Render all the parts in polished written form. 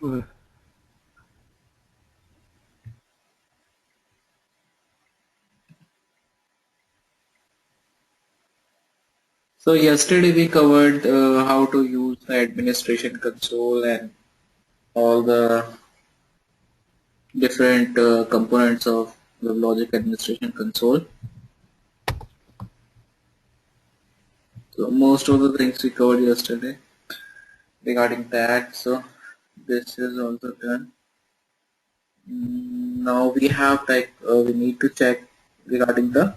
So yesterday we covered how to use the administration console and all the different components of the Weblogic administration console. So most of the things we covered yesterday regarding that. So this is also done. Now we have we need to check regarding the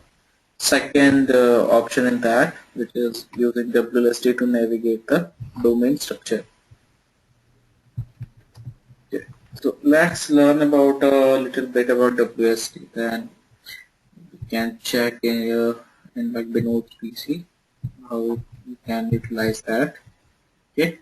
second option in that, which is using WLST to navigate the domain structure. Okay. So let's learn about a little bit about WLST. Then you can check in like the notes PC how you can utilize that. Okay.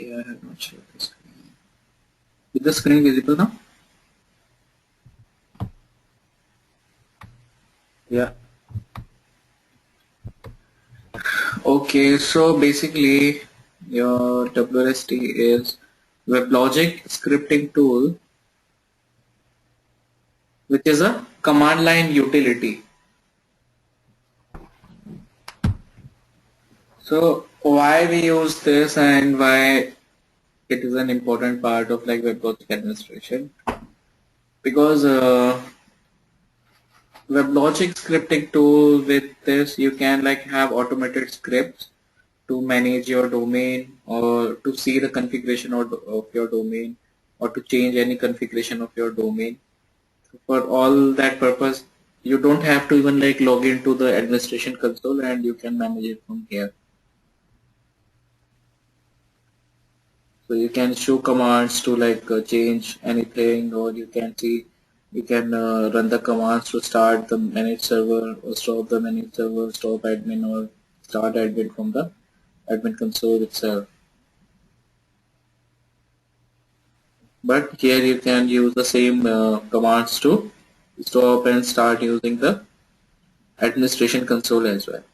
Okay, I have not shared the screen. Is the screen visible now? Yeah. Okay, so basically your WLST is WebLogic scripting tool, which is a command line utility. So why we use this and why it is an important part of like WebLogic administration? Because WebLogic scripting tool, with this you can like have automated scripts to manage your domain or to see the configuration of your domain or to change any configuration of your domain. For all that purpose, you don't have to even like log into the administration console and you can manage it from here. So you can show commands to like change anything, or you can see, you can run the commands to start the manage server or stop the manage server, stop admin or start admin from the admin console itself. But here you can use the same commands to stop and start using the administration console as well.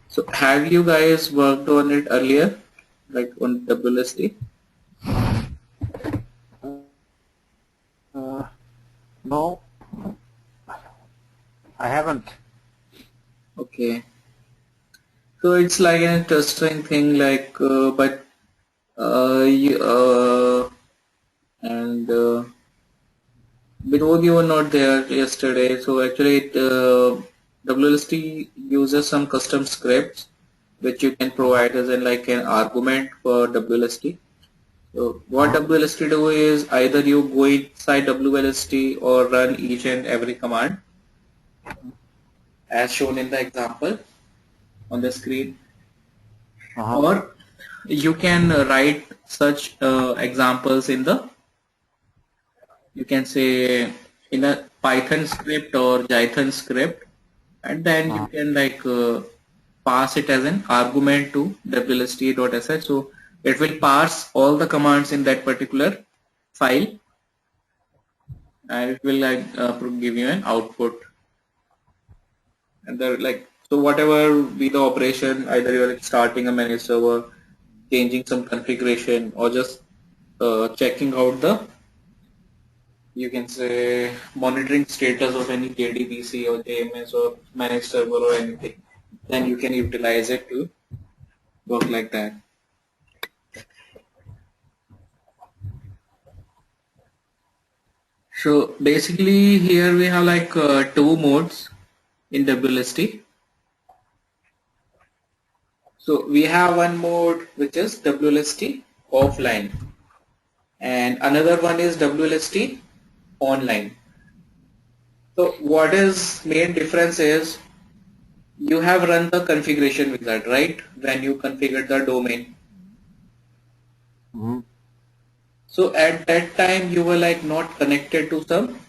So have you guys worked on it earlier, like on WLSD? No, I haven't. Okay. So it's like an interesting thing, like, but you, and Vinod, you were not there yesterday. So actually, WLST uses some custom scripts which you can provide as in like an argument for WLST. So what WLST do is either you go inside WLST or run each and every command as shown in the example on the screen, or you can write such examples in the, you can say, in a Python script or Jython script, and then you can like pass it as an argument to WLST.sh. So it will parse all the commands in that particular file and it will like give you an output. And the like, so whatever be the operation, either you're like starting a managed server, changing some configuration, or just checking out the, you can say, monitoring status of any JDBC or JMS or managed server or anything. then you can utilize it to work like that. So basically here we have like two modes in WLST. So we have one mode which is WLST offline, and another one is WLST online. So what is main difference is you have run the configuration wizard, right? When you configured the domain. Mm-hmm. So at that time you were like not connected to some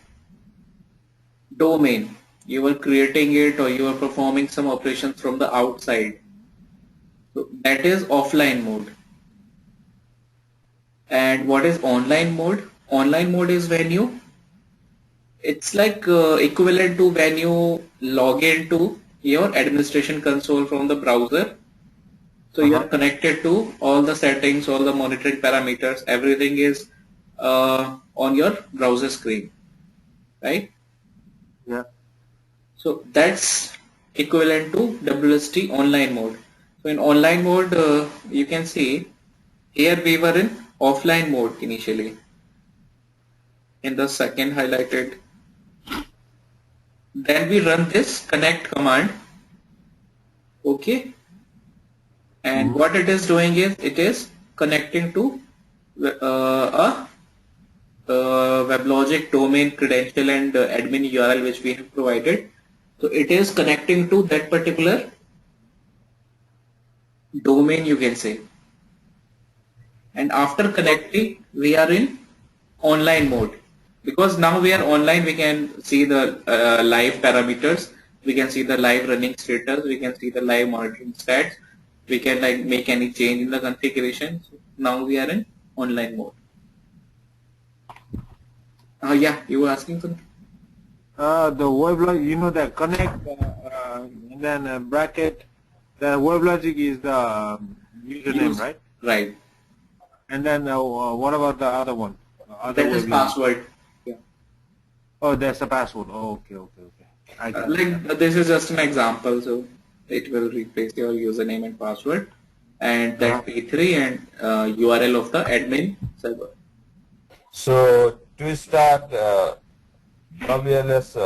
domain. You were creating it or you were performing some operations from the outside. So that is offline mode. And what is online mode? Online mode is when you, it's like equivalent to when you log into your administration console from the browser. So you are connected to all the settings, all the monitoring parameters, everything is on your browser screen, right? Yeah. So that's equivalent to WST online mode. So in online mode, you can see here we were in offline mode initially. In the second highlighted, then we run this connect command, okay, and Mm-hmm. what it is doing is it is connecting to a WebLogic domain credential and admin URL which we have provided. So it is connecting to that particular domain, you can say, and after connecting we are in online mode, because now we are online. We can see the live parameters, we can see the live running status, we can see the live monitoring stats, we can like make any change in the configuration. So now we are in online mode. Yeah, you were asking something. The WebLogic, you know, the connect, and then bracket. The WebLogic is the username, Use, right? right, And then what about the other one? Other that is WebLogic. password. Yeah. Oh, that's the password. Oh, okay, okay, okay. I got it. Yeah. Like this is just an example, so it will replace your username and password and Uh-huh. that p3 and URL of the admin server. So to start WLS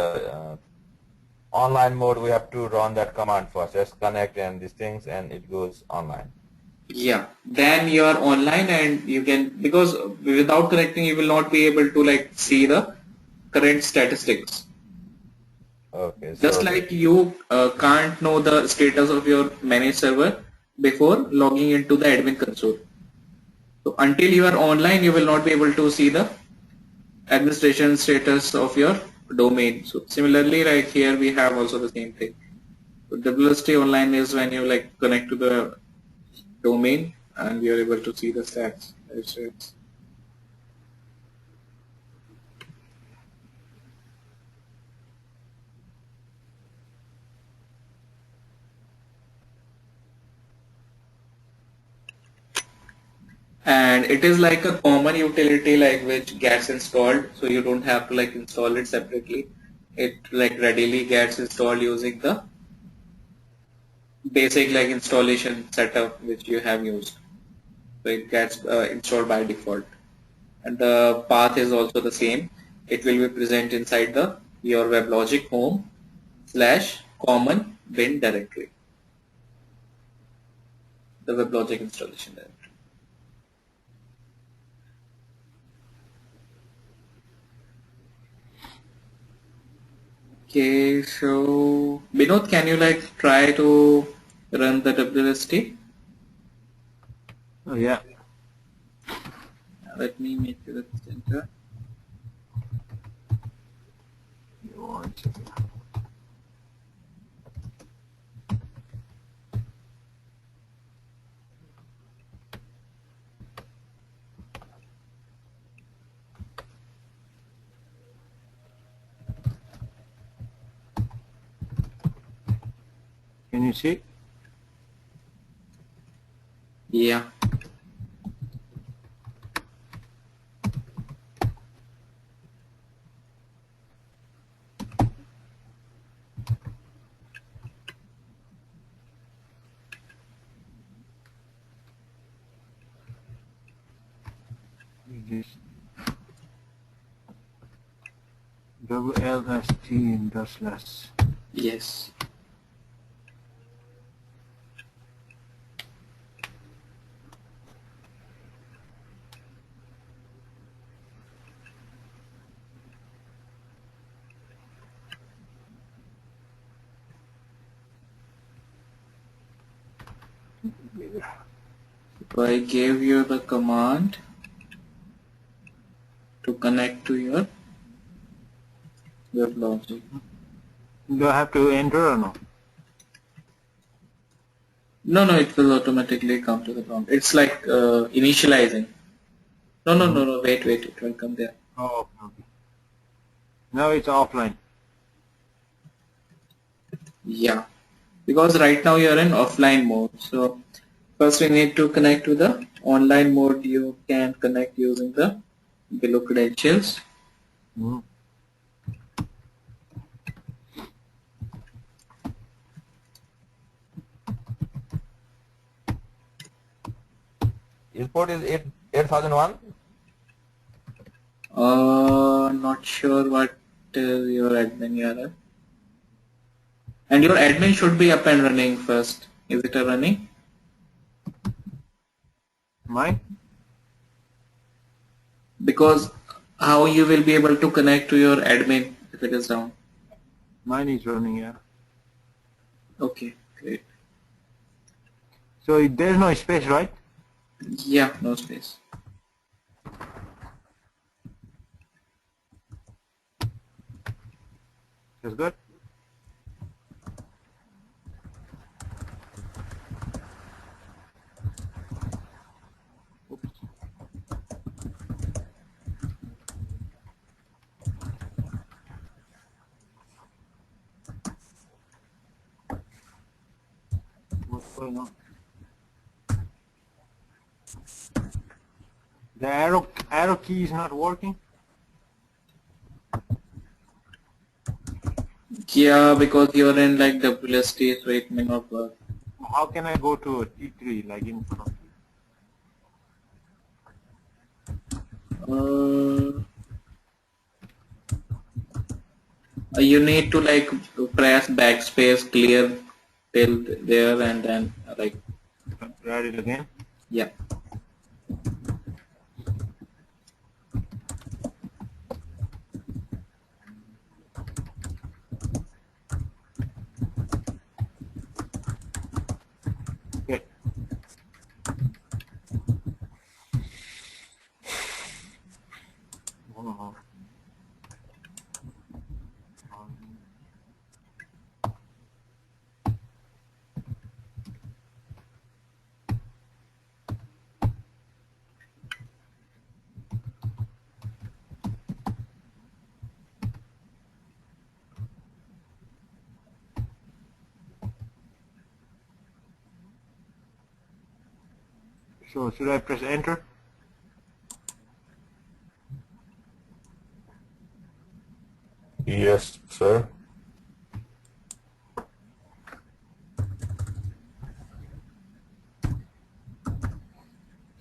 online mode, we have to run that command first. Just connect and these things, and it goes online. Yeah, then you are online and you can, because without connecting you will not be able to like see the current statistics. Okay, Just so like you can't know the status of your managed server before logging into the admin console. So until you are online, you will not be able to see the administration status of your domain. So similarly, right here we have also the same thing. So WST online is when you like connect to the domain and you are able to see the stats. Live stats. And it is like a common utility like which gets installed, so you don't have to like install it separately. It like readily gets installed using the basic like installation setup which you have used. So it gets installed by default, and the path is also the same. It will be present inside the your WebLogic home / common bin directory, the WebLogic installation directory. Okay, so Binod, can you like try to run the WST? Oh, yeah. Let me make you the center. Can you see? Yeah. this WLST Industrialist. Yes. So I gave you the command to connect to your WebLogic. Do I have to enter or no? No, no, it will automatically come to the prompt. It's like initializing. No, no, no, no, wait, it will come there. Oh, okay. Now it's offline. Yeah, because right now you're in offline mode. So first we need to connect to the online mode. You can connect using the below credentials. His port is 8001. Not sure what is your admin URL. And your admin should be up and running first. Is it running? Mine? Because how you will be able to connect to your admin if it is down? Mine is running, yeah. Okay, great. So there's no space, right? Yeah, no space. That's good. Oops. What's going on? The arrow key is not working. Yeah, because you're in like WLST, so it may not work. How can I go to a T3 like in front of You need to like press backspace, clear till there, and then like Write it again. yeah. Okay. Oh. So should I press enter? Yes, sir.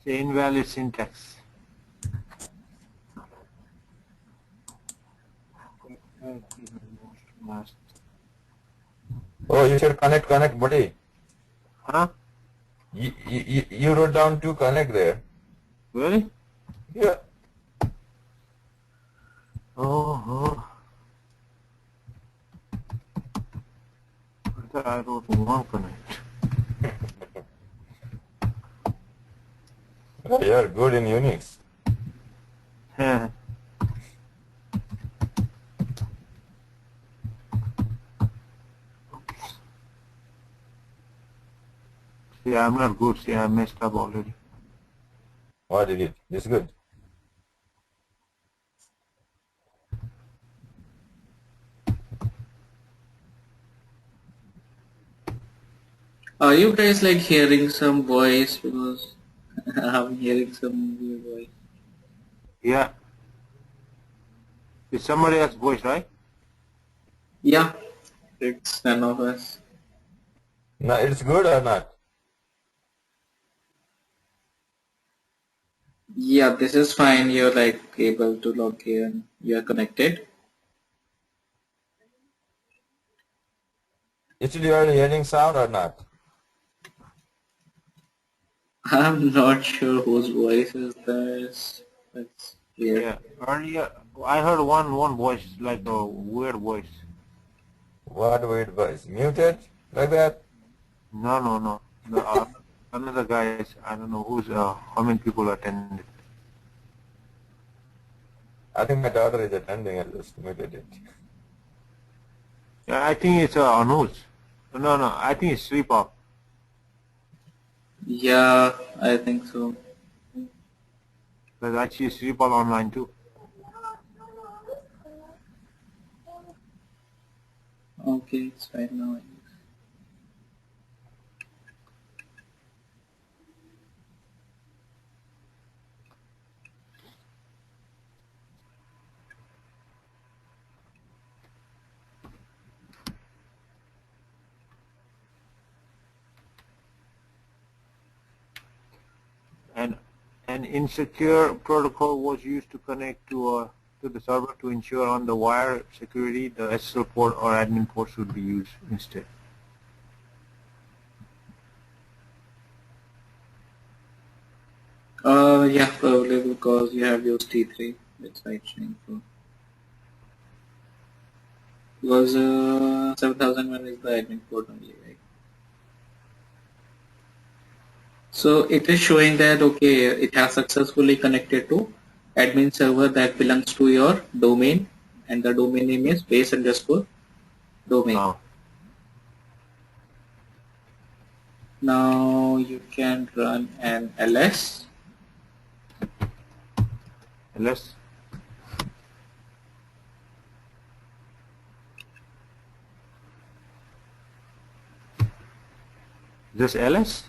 Say invalid syntax. Oh, you should connect, buddy. Huh? You wrote down to connect there. Really? Yeah. Oh. I thought I wrote one connect. You're good in Unix. See, I'm not good. See, I messed up already. What did it? This good. Are you guys like hearing some voice? Because I'm hearing some weird voice. Yeah. It's somebody else's voice, right? Yeah, it's none of us. No, it's good or not? Yeah, this is fine. You're like able to log in. You're connected. Actually, you are hearing sound or not? I'm not sure whose voice is this. That's weird. Yeah. Earlier, I heard one voice, like a weird voice. What weird voice? Muted? Like that? No. The another guys, I don't know who's how many people attended. I think my daughter is attending. I just muted it. Yeah, I think it's Anuj. No, I think it's Sripal. Yeah, I think so. There's actually Sripal online too. Okay, it's right now. And an insecure protocol was used to connect to the server to ensure on the wire security the SSL port or admin port should be used instead. Yeah, probably because you have used T3 with site chain for. Because 7001 is the admin port only, right? So it is showing that okay, it has successfully connected to admin server that belongs to your domain, and the domain name is base_domain. Oh, Now you can run an ls. ls. This ls?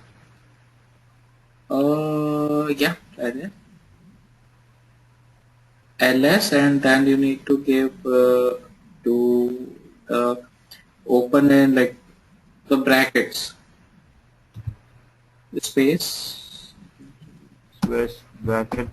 Yeah, that is ls, and then you need to give to open in like the brackets space. Space bracket.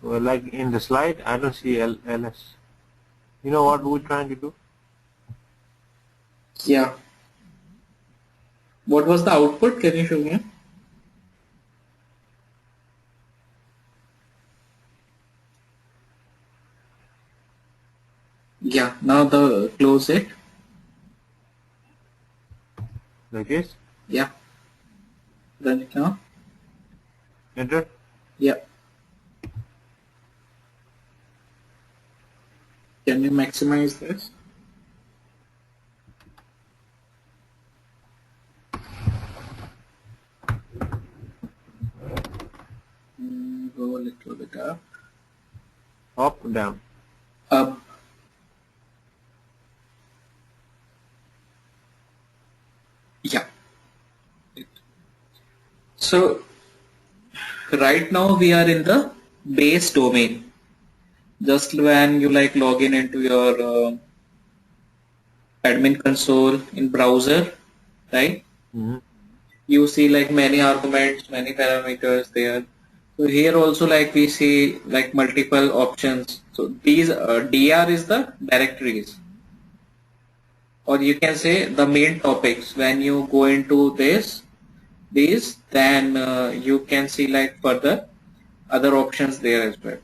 Well, like in the slide, I don't see ls. You know what we're trying to do? Yeah. What was the output? Can you show me? Yeah. Now the close it. Like this? Yeah. Run it now. Enter? Yeah. Can you maximize this? Go a little bit up. Up, down. Up. Yeah. So right now we are in the base domain. Just when you like log in into your admin console in browser, right? Mm-hmm. You see like many arguments, many parameters there. So here also like we see like multiple options. So these DR is the directories, or you can say the main topics. When you go into these, then you can see like further other options there as well.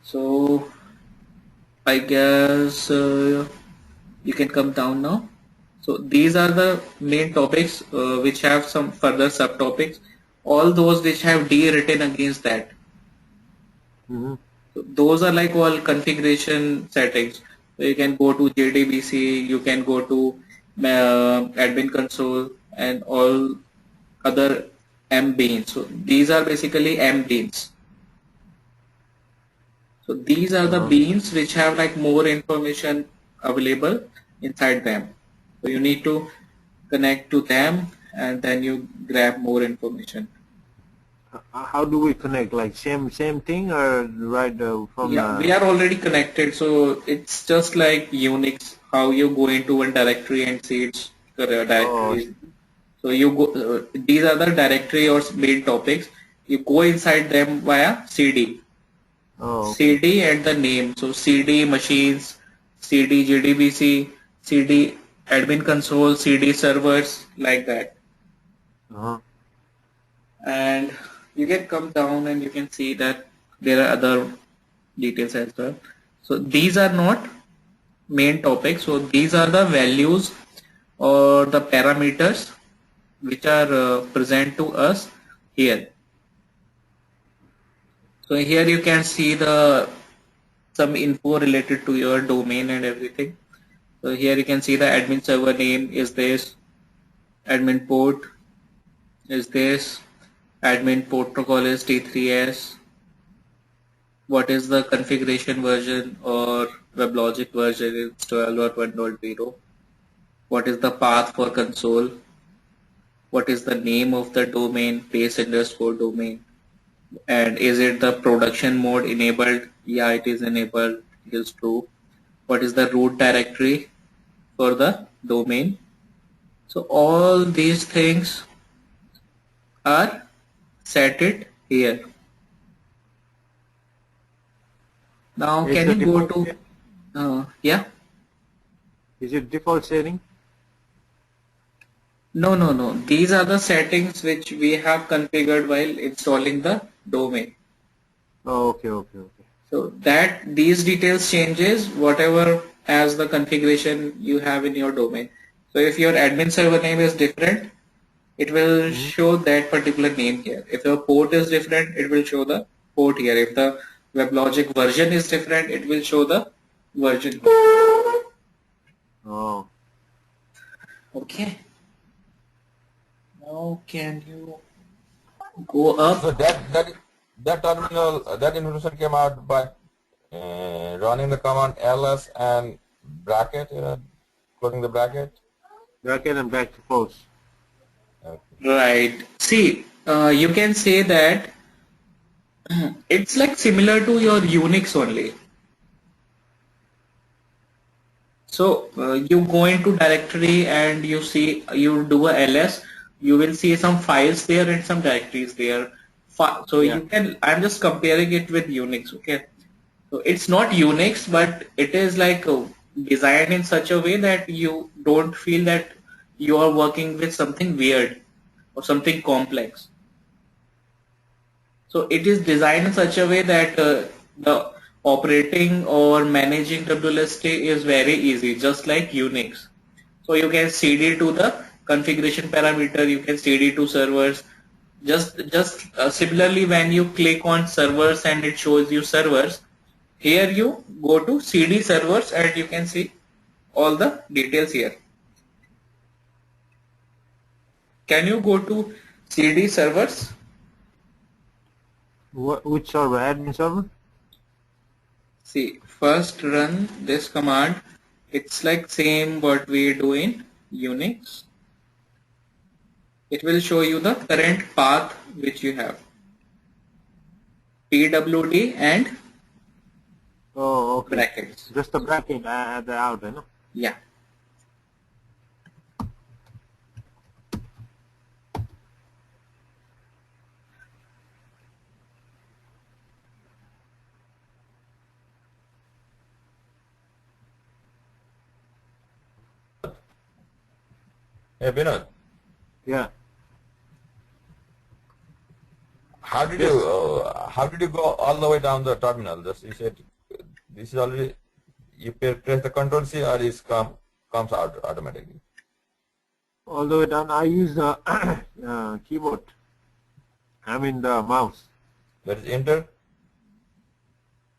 So I guess you can come down now. So these are the main topics which have some further subtopics. All those which have D written against that. Mm-hmm. So those are like all configuration settings. So you can go to JDBC, you can go to admin console and all other M beans. So these are basically M beans. So these are the beans which have like more information available inside them. So you need to connect to them and then you grab more information. How do we connect? Like same thing, or right from Yeah, we are already connected, so it's just like Unix, how you go into one directory and see its oh directories. So you go, these are the directory or main topics. You go inside them via CD. oh okay. CD and the name. So CD machines, CD JDBC, CD admin console, CD servers, like that. Uh-huh. And you can come down and you can see that there are other details as well. So these are not main topics. So these are the values or the parameters which are present to us here. So here you can see the some info related to your domain and everything. So here you can see the admin server name is this, admin port is this, admin protocol is T3S, what is the configuration version or WebLogic version is 12.1.0, what is the path for console, what is the name of the domain, base underscore domain, and is it the production mode enabled? Yeah, it is enabled, it is true. What is the root directory for the domain? So all these things are set it here. Now Is can the you go default to yeah? is it default setting? No. These are the settings which we have configured while installing the domain. Oh, okay. So that these details changes whatever as the configuration you have in your domain. So if your admin server name is different, it will Mm-hmm. show that particular name here. If the port is different, it will show the port here. If the WebLogic version is different, it will show the version here. Oh, Okay. Now can you go up? So that terminal, that information came out by running the command ls and bracket, closing the bracket. bracket and back to false. Okay. Right. See, you can say that it's like similar to your Unix only. So you go into directory and you see you do a ls. You will see some files there and some directories there. So Yeah. you can. I'm just comparing it with Unix. Okay. So it's not Unix, but it is like designed in such a way that you don't feel that you are working with something weird or something complex. So it is designed in such a way that the operating or managing WLST is very easy, just like Unix. So you can CD to the configuration parameter, you can CD to servers. Just similarly, when you click on servers and it shows you servers, here you go to CD servers and you can see all the details here. Can you go to CD servers? Which server? Admin server? See, first run this command. It's like same what we do in Unix. It will show you the current path which you have. PWD and Oh, okay. brackets. Just the bracket at the out, no? Yeah. Hey, Vinod, Yeah. how did you go all the way down the terminal? Just you said this is already you press the control C or it comes out automatically. All the way down. I use the keyboard. I mean the mouse. That is enter.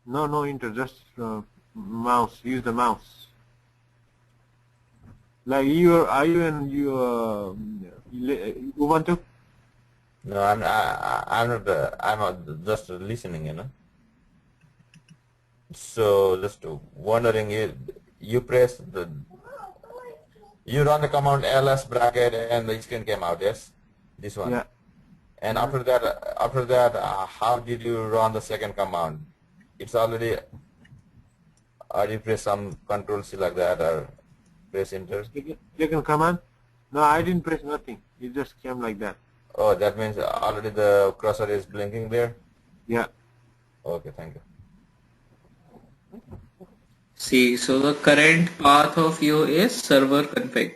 No enter. Just mouse. Use the mouse. Like are you in Ubuntu? No, I'm not. I'm just listening. So just wondering, you press you run the command ls bracket and the screen came out. Yes, this one. Yeah. And after that, how did you run the second command? It's already, or you press some control C like that, or press enter. Second command? No, I didn't press nothing. It just came like that. Oh, that means already the cursor is blinking there? Yeah. Okay, thank you. See, so the current path of you is server config.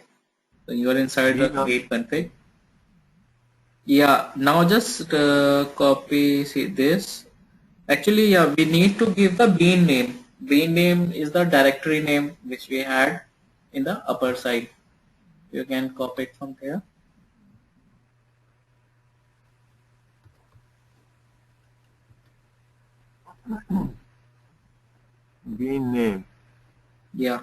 So you are inside the Bean, gate config. Yeah, now just copy, see this. Actually, yeah, we need to give the bean name. Bean name is the directory name which we had in the upper side. You can copy it from there. bean name. Yeah.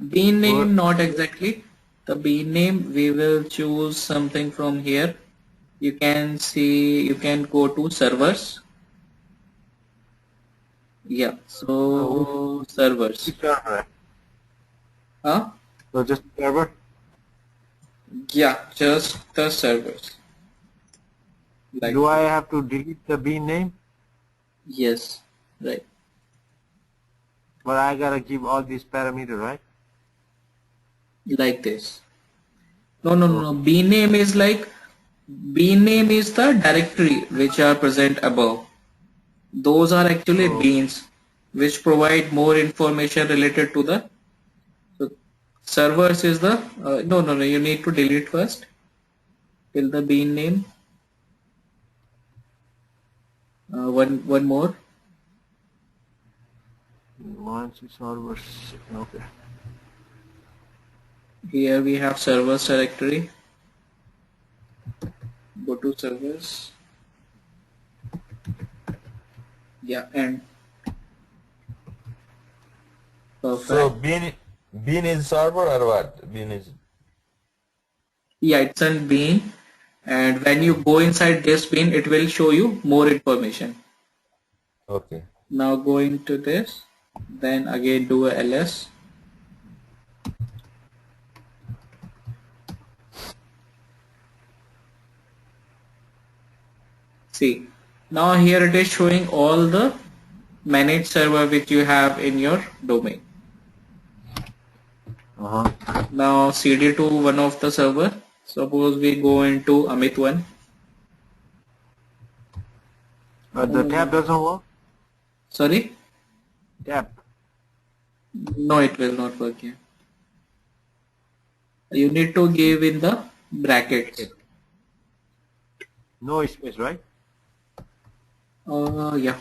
Bean name, not exactly. The bean name, we will choose something from here. You can see, you can go to servers. Yeah, so servers. Server. Huh? So just server? Yeah, just the servers. Like Do I have to delete the bean name? yes, right. But I gotta give all these parameters, right? Like this. No. Bean name is like bean name is the directory which are present above. Those are actually beans which provide more information related to the so servers is the no, you need to delete first till the bean name. One more. Once servers. Okay. Here we have servers directory. Go to servers. Yeah, and perfect. So bean is server or what? Bean is. Yeah, it's a bean, and when you go inside this bean, it will show you more information. Okay. Now go into this, then again do a ls. See, now here it is showing all the managed server which you have in your domain. Now cd to one of the server. Suppose we go into Amit one. The tab doesn't work? Sorry? Tab. No, it will not work here. You need to give in the brackets. No space, right? Yeah.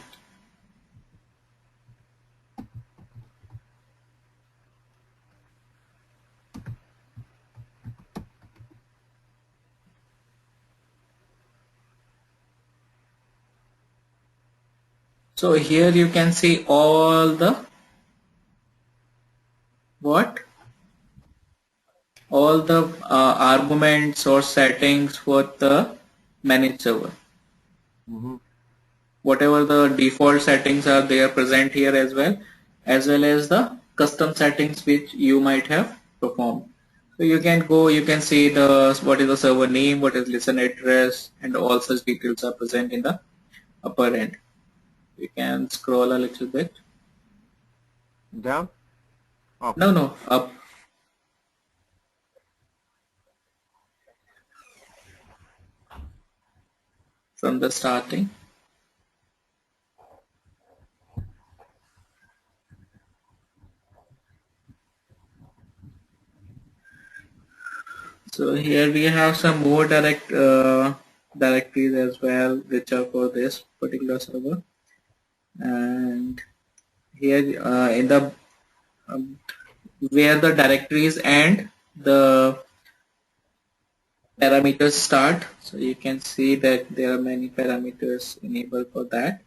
So here you can see all the what? All the arguments or settings for the managed server. Whatever the default settings are, they are present here as well as the custom settings which you might have performed. So you can go, you can see the what is the server name, what is listen address, and all such details are present in the upper end. You can scroll a little bit. Down? Up. No, up. From the starting. So here we have some more directories as well, which are for this particular server. And here in the where the directories and the parameters start, so you can see that there are many parameters enabled for that.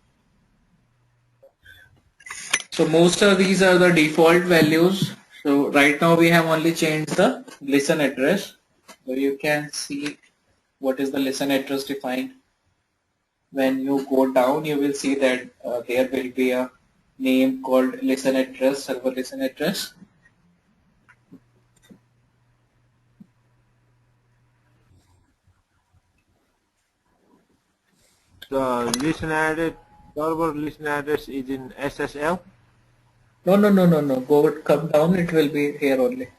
So most of these are the default values. So right now we have only changed the listen address. So you can see what is the listen address defined. When you go down, you will see that there will be a name called listen address, server listen address. listen address, server listen address is in SSL. No, no, no, no, no. Come down. It will be here only.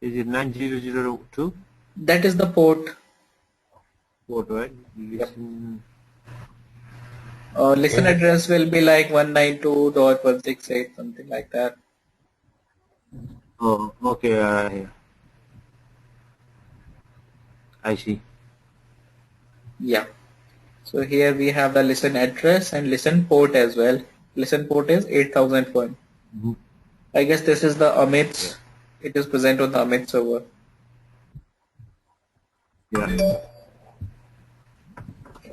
Is it 9002? That is the port. Port, right? Yep. Listen. Listen address will be like 192.168, something like that. Oh, okay. Here. I see. Yeah. So here we have the listen address and listen port as well. Listen port is 8001. Mm-hmm. I guess this is the Amit's. It is present on the Amit server. Yeah.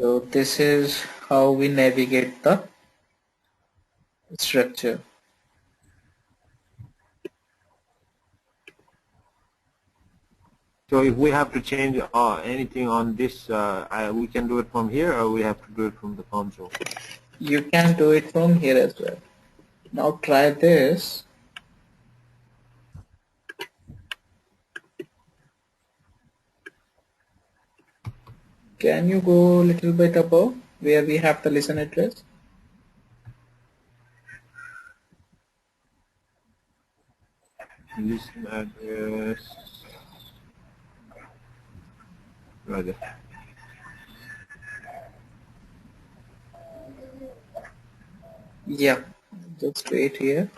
So this is how we navigate the structure. So if we have to change anything on this, we can do it from here, or we have to do it from the console. You can do it from here as well. Now try this. Can you go a little bit above where we have the listen address? Listen address. Right there. Yeah, just wait here.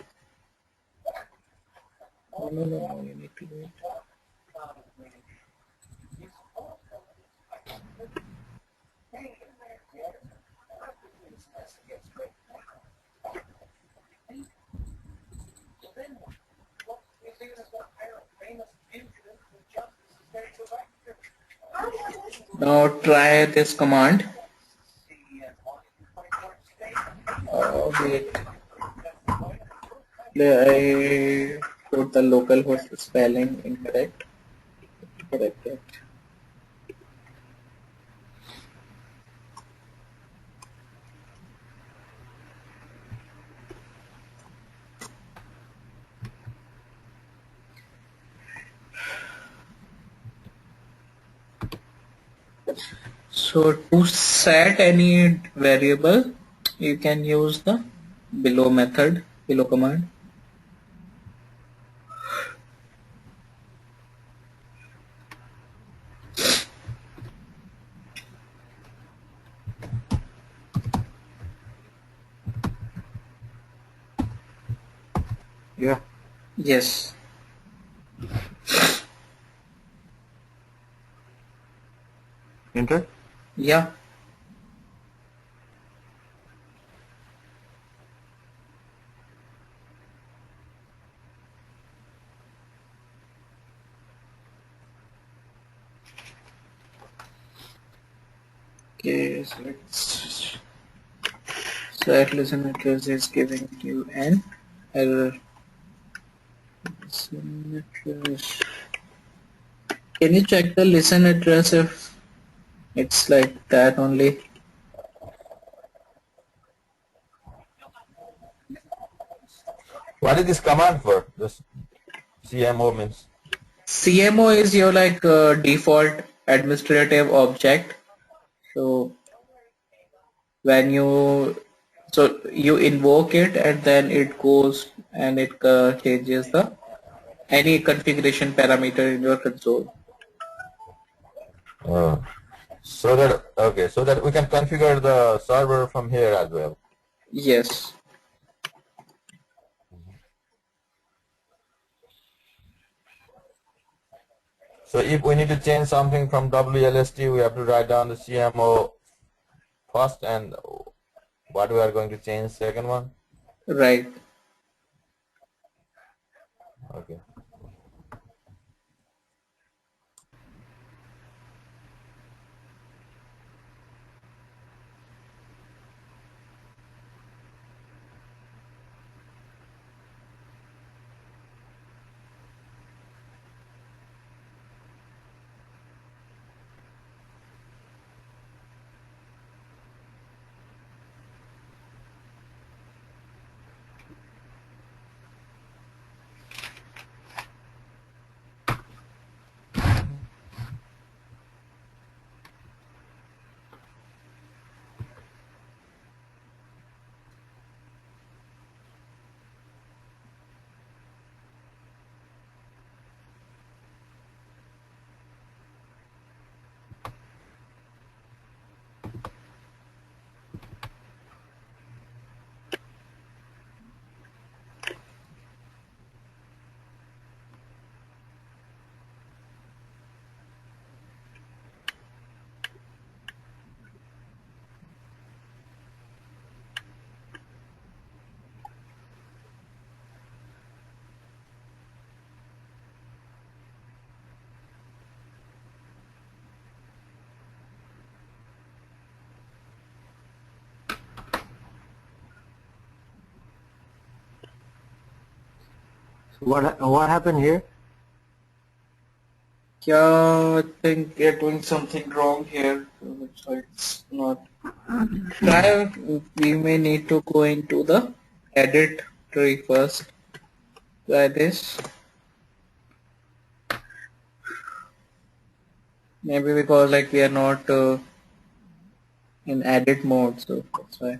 Oh, no, no, no, you need to wait. Now try this command. Wait. I put the localhost spelling incorrect. Correct it. So to set any variable, you can use the below method, below command. Yeah. Yes. Enter. Yeah. Okay, so let's set listen address is giving you an error. Listen address. Can you check the listen address if it's like that only? What is this command for? This CMO means. CMO is your like default administrative object. So when you invoke it and then it goes and it changes the any configuration parameter in your console. Oh. So that we can configure the server from here as well. Yes. So if we need to change something from WLST, we have to write down the CMO first and what we are going to change second one. Right. Okay. So what happened here? Yeah, I think we are doing something wrong here. So it's not. Try. We may need to go into the edit tree first. Try this. Maybe because like we are not in edit mode, so that's why.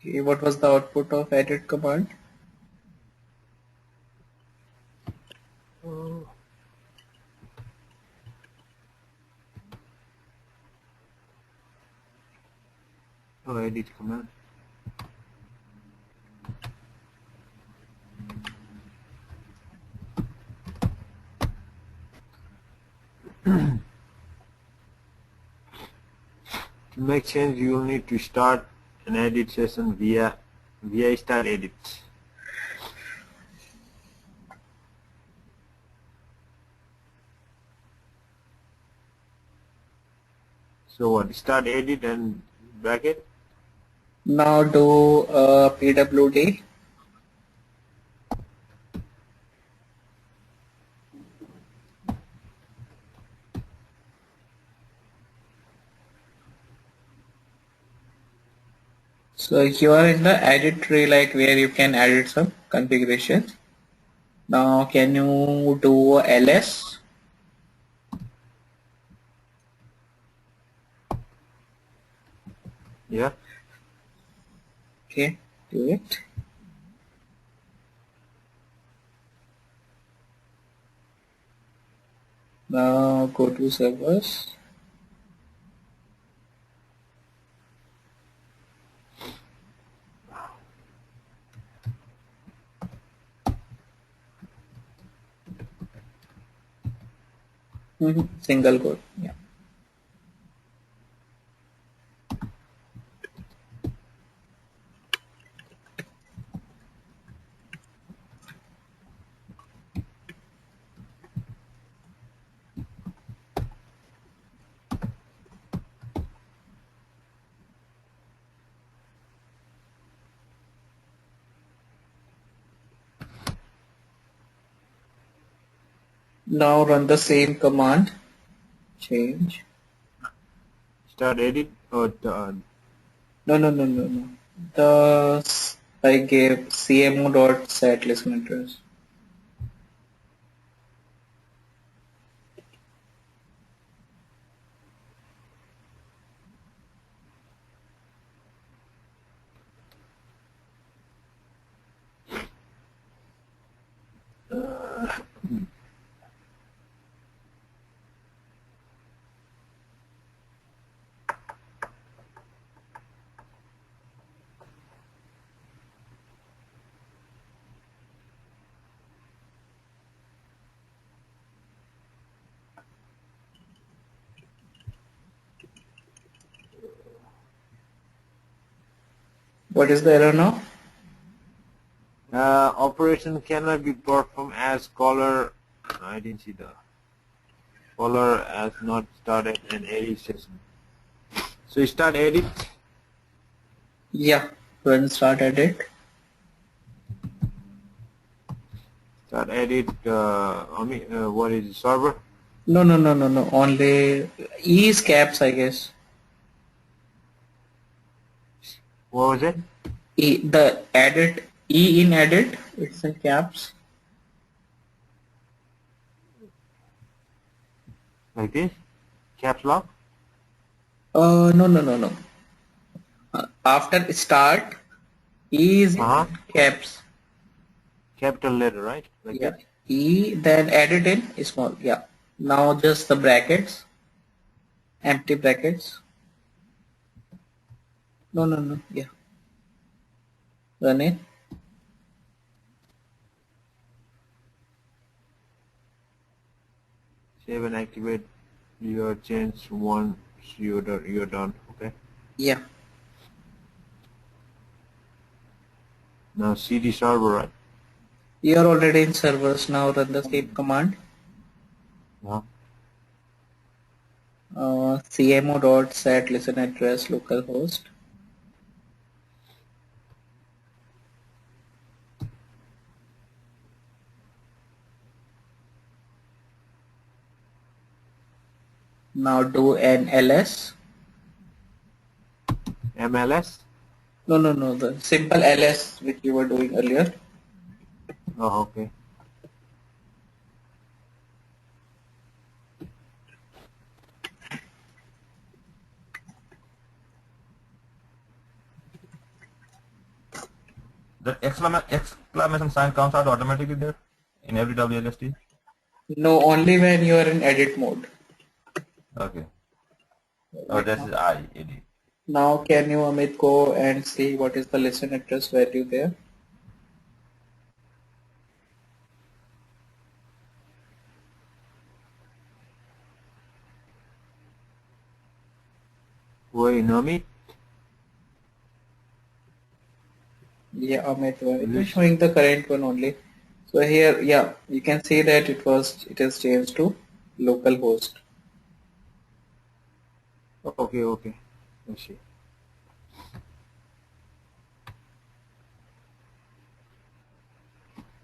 Okay, what was the output of edit command? Oh, edit command. To make change, you will need to start an edit session via start edit. So what? Start edit and bracket. Now do PWD. So you are in the edit tree, like where you can edit some configurations. Now can you do ls? Yeah. Okay, do it. Now go to servers. Single code. Yeah. Now run the same command. Change. Start edit or No. The I gave cmo dot set listen address. What is the error now? operation cannot be performed as caller. I didn't see the caller has not started an edit session. So start edit. Yeah, run start edit. Start edit. What is the server? No. Only E is caps, I guess. What was it? E, the edit, E in edit, it's in caps. Like this? Caps lock? No. After start, E is in caps. Capital letter, right? Like Yeah. this? E, then add it in small. Yeah. Now just the brackets, empty brackets. No. Yeah. Run it. Save and activate your change once you're done. Okay. Yeah. Now CD server, right? You're already in servers. Now run the same command. CMO.set listen address localhost. Now do an ls. MLS? No. The simple ls which you were doing earlier. Oh, okay. The exclamation sign comes out automatically there in every WLST? No, only when you are in edit mode. Okay. Oh, this is I, edit. Now can you Amit go and see what is the listen address value there? Wait, Nami? Yeah, Amit, it is showing the current one only. So here, yeah, you can see that it is changed to localhost. Okay. Let's see.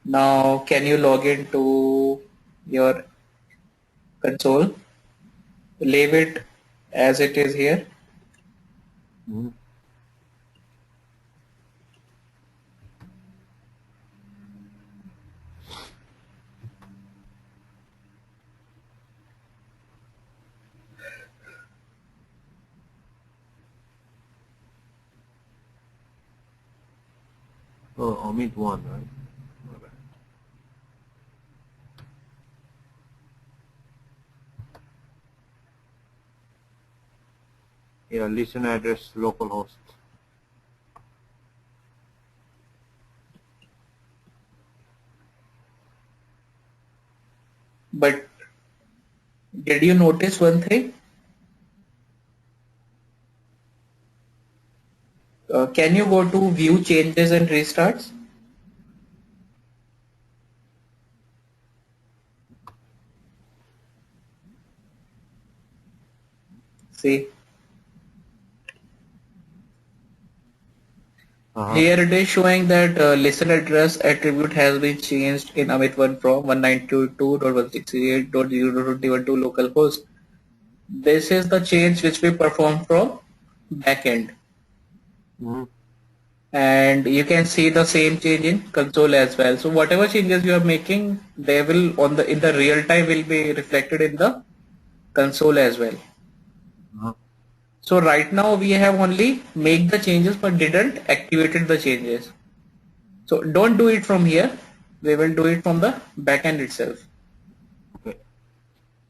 Now can you log into your console? Leave it as it is here. Mm-hmm. Oh, omit one, right? Okay. Yeah, listen address localhost. But did you notice one thing? Can you go to view changes and restarts? See, here it is showing that listen address attribute has been changed in Amit1 from 192.168.0.21 to localhost. This is the change which we perform from backend. And you can see the same change in console as well. So whatever changes you are making, they will in the real time will be reflected in the console as well. So right now we have only make the changes but didn't activated the changes. So don't do it from here. We will do it from the backend itself. Okay.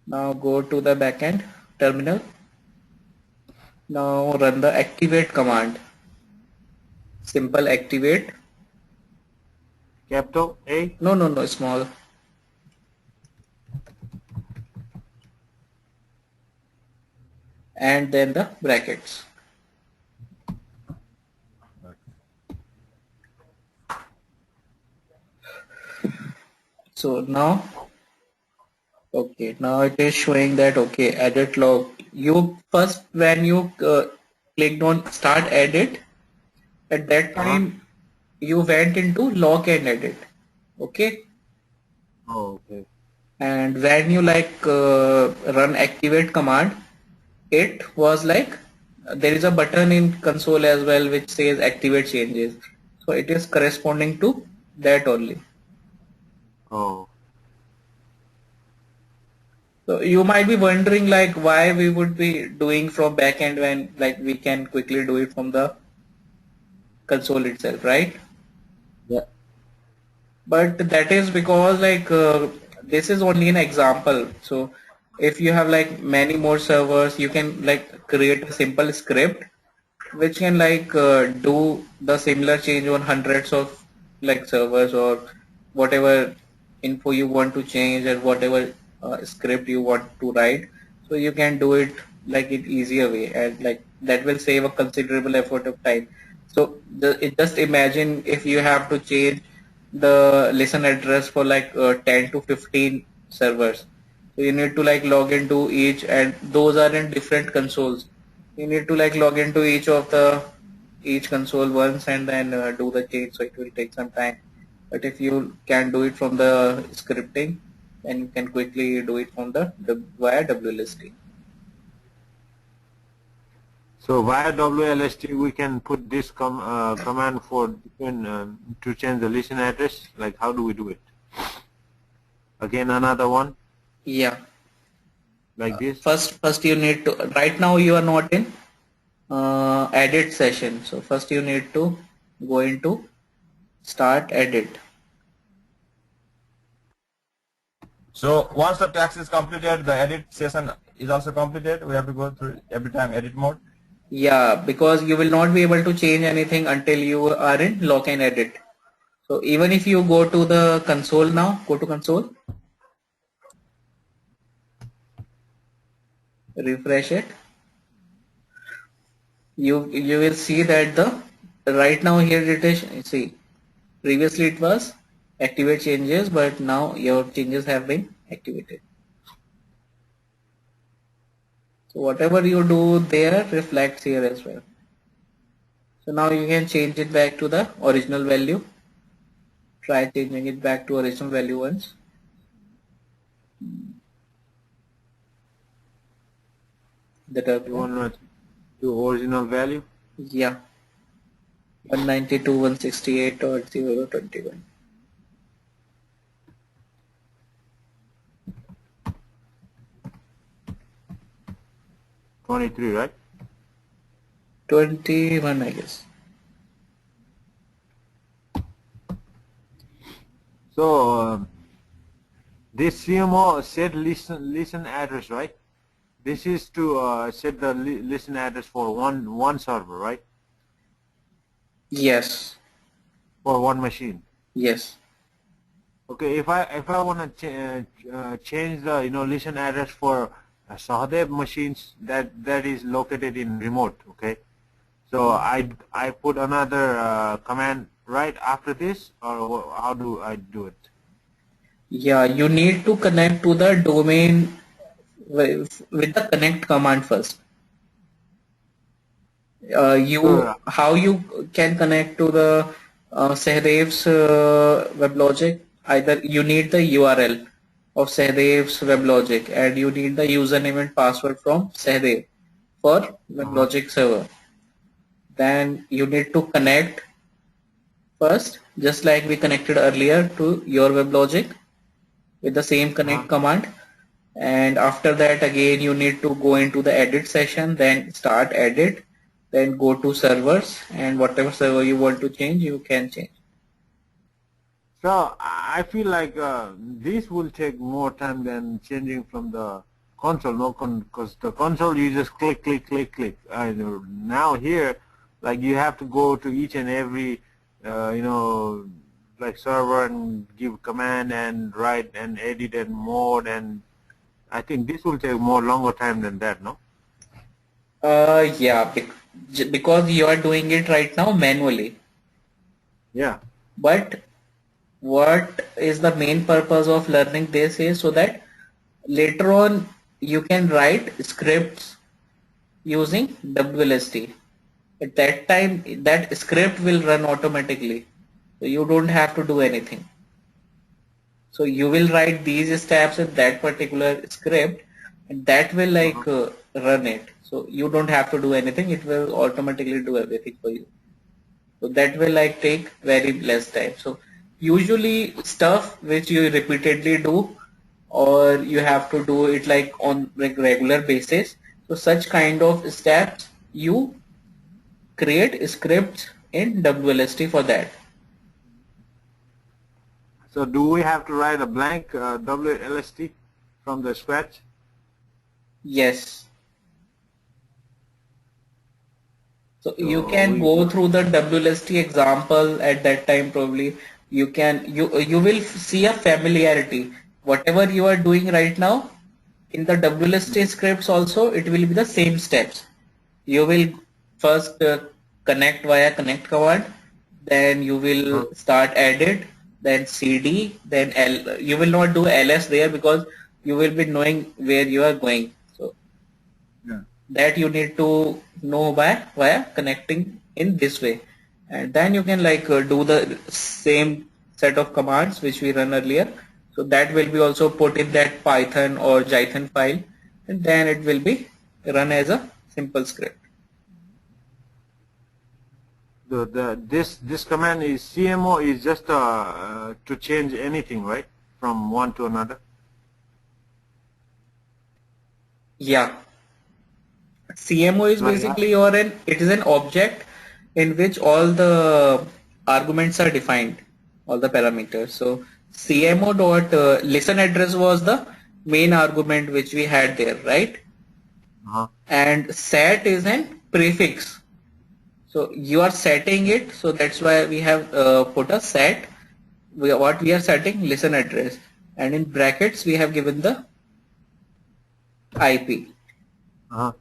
Now go to the backend terminal. Now run the activate command. Simple activate. Capital A? No, small. And then the brackets. So now, okay, now it is showing that, okay, edit log. You first, when you clicked on start edit, at that time you went into log and edit. Okay. Oh, okay. And when you run activate command, it was like there is a button in console as well which says activate changes. So it is corresponding to that only. Oh. So you might be wondering like why we would be doing from backend when like we can quickly do it from the console itself, right? Yeah. But that is because like this is only an example. So if you have like many more servers, you can like create a simple script which can like do the similar change on hundreds of like servers or whatever info you want to change or whatever script you want to write. So you can do it like it easier way, and like that will save a considerable effort of time. So just imagine if you have to change the listen address for like 10 to 15 servers. So you need to like log into each, and those are in different consoles. You need to like log into each console once and then do the change, so it will take some time. But if you can do it from the scripting, then you can quickly do it from the via WLST. So via WLST, we can put this command for different, to change the listen address. Like, how do we do it? Again, another one Yeah. like this. First you need to, right now you are not in edit session. So first you need to go into start edit. So once the task is completed, the edit session is also completed. We have to go through every time edit mode. Yeah, because you will not be able to change anything until you are in lock and edit. So even if you go to the console now, go to console, refresh it, you will see that the right now here it is, see, previously it was activate changes, but now your changes have been activated. So whatever you do there reflects here as well. So now you can change it back to the original value. Try changing it back to original value once. You want to do original value? Yeah, 192.168.021. 23, right? 21, I guess. So this CMO set listen address, right? This is to set the listen address for one server, right? Yes. For one machine. Yes. Okay, if I want to change the listen address for Sahadev machines that is located in remote, okay, so I put another command right after this, or how do I do it? Yeah, you need to connect to the domain with the connect command first. Sure. How you can connect to the Sahdev's WebLogic? Either you need the URL of Sahdev's WebLogic and you need the username and password from Sahdev for WebLogic server. Then you need to connect first, just like we connected earlier to your WebLogic with the same connect command. And after that again you need to go into the edit session, then start edit, then go to servers, and whatever server you want to change you can change. So I feel like this will take more time than changing from the console, no, because the console you just click, click, click, click. Now here, like you have to go to each and every, like server and give command and write and edit and mode, and I think this will take more longer time than that, no? Yeah, because you are doing it right now manually. Yeah. But what is the main purpose of learning this is so that later on you can write scripts using WLST. At that time that script will run automatically, so you don't have to do anything. So you will write these steps in that particular script and that will like run it. So you don't have to do anything, it will automatically do everything for you. So that will like take very less time. So usually stuff which you repeatedly do or you have to do it like on regular basis. So such kind of steps you create scripts in WLST for that. So do we have to write a blank WLST from the scratch? Yes. So you So can go through the WLST example at that time probably. You will see a familiarity. Whatever you are doing right now in the WLST scripts also, it will be the same steps. You will first connect via connect command, then you will start edit, then CD, then L. You will not do ls there because you will be knowing where you are going. So yeah. that you need to know by via connecting in this way, and then you can like do the same set of commands which we run earlier. So that will be also put in that Python or Jython file, and then it will be run as a simple script. This command is CMO is just to change anything, right, from one to another. Yeah, CMO is Like basically it is an object in which all the arguments are defined, all the parameters. So CMO dot listen address was the main argument which we had there, right? And set is an prefix. So you are setting it, so that's why we have put a set. What we are setting, listen address, and in brackets we have given the IP.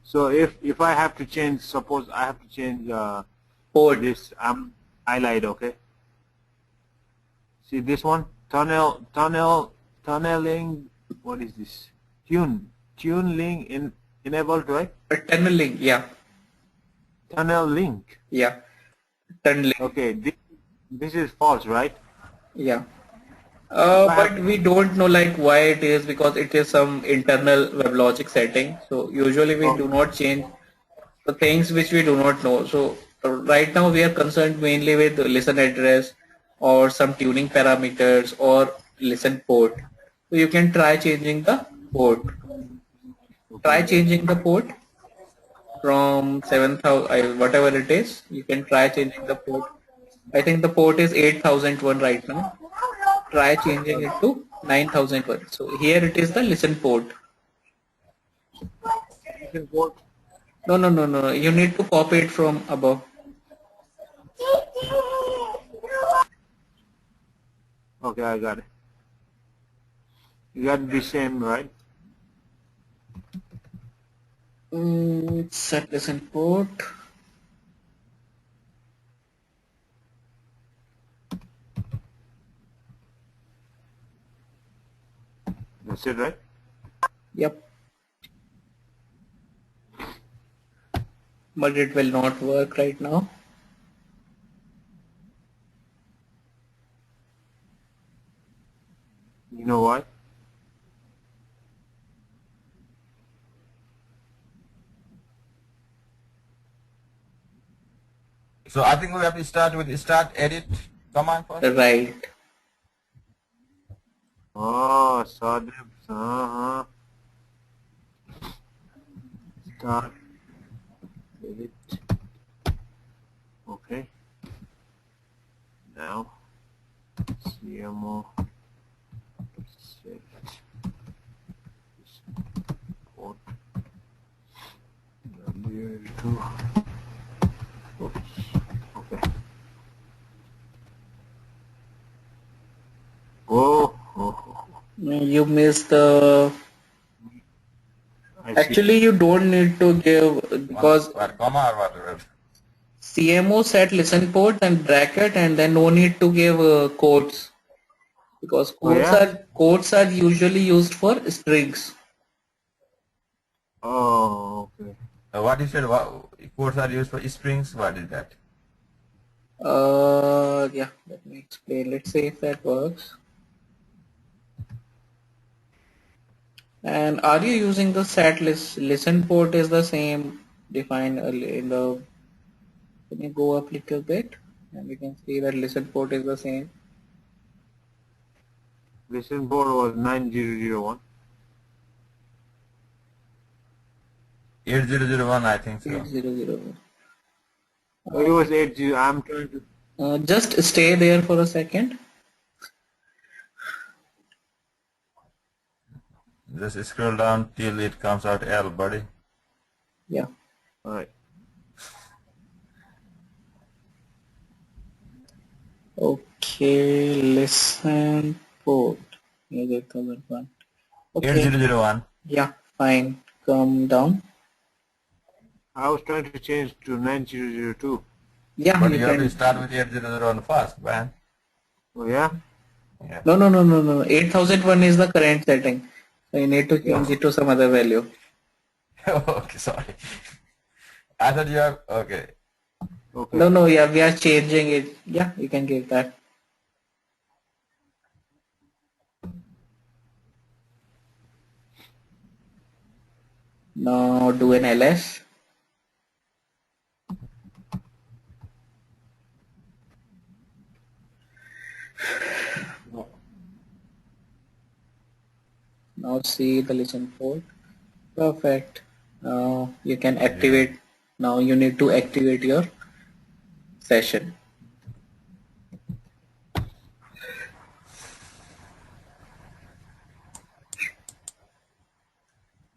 So if I have to change, suppose I have to change Port. this highlight, okay. See this one, tunneling. What is this? Tuneling enabled, right? Tunneling, yeah. Tunnel link. Yeah. Tunneling. Okay, this is false, right? Yeah. But we don't know like why it is, because it is some internal WebLogic setting. So usually we do not change the things which we do not know. So right now we are concerned mainly with listen address or some tuning parameters or listen port. So you can try changing the port. Try changing the port from 7000, whatever it is. You can try changing the port. I think the port is 8001 right now. Try changing it to 9001. So here it is the listen port. Listen port. No. You need to copy it from above. Okay, I got it. You got the same, right? Set listen port. That's it, right? Yep. But it will not work right now. You know why? So I think we have to start with start edit command first. Right. Oh, Sadhib. Start edit. Okay. Now CMO set port W2. Oops. Okay. You missed the. Actually, you don't need to give, because what comma or whatever. CMO set listen port and bracket, and then no need to give quotes, because quotes are usually used for strings. Oh, okay. What you said? Quotes are used for strings. What is that? Yeah. Let me explain. Let's see if that works. And are you using the set listen port is the same defined earlier in the. Can you go up a little bit, and we can see that listen port is the same. Listen port was 9001. 8001, I think so. 8001. Oh, it was 80. I'm trying to. Just stay there for a second. Just scroll down till it comes out L, buddy. Yeah. All right. Okay, listen port. 8001. Okay. 8001. Yeah, fine. Come down. I was trying to change to 9002. Yeah, But you you have to can. start with 8001 first, man. Oh yeah. Yeah. No. 8001 is the current setting. So you need to change it to some other value. Okay, sorry. I thought you have, okay. Okay. No, yeah, we are changing it. Yeah, you can give that. Now do an ls. Now see the listen port. Perfect. Now you can activate. Now you need to activate your session.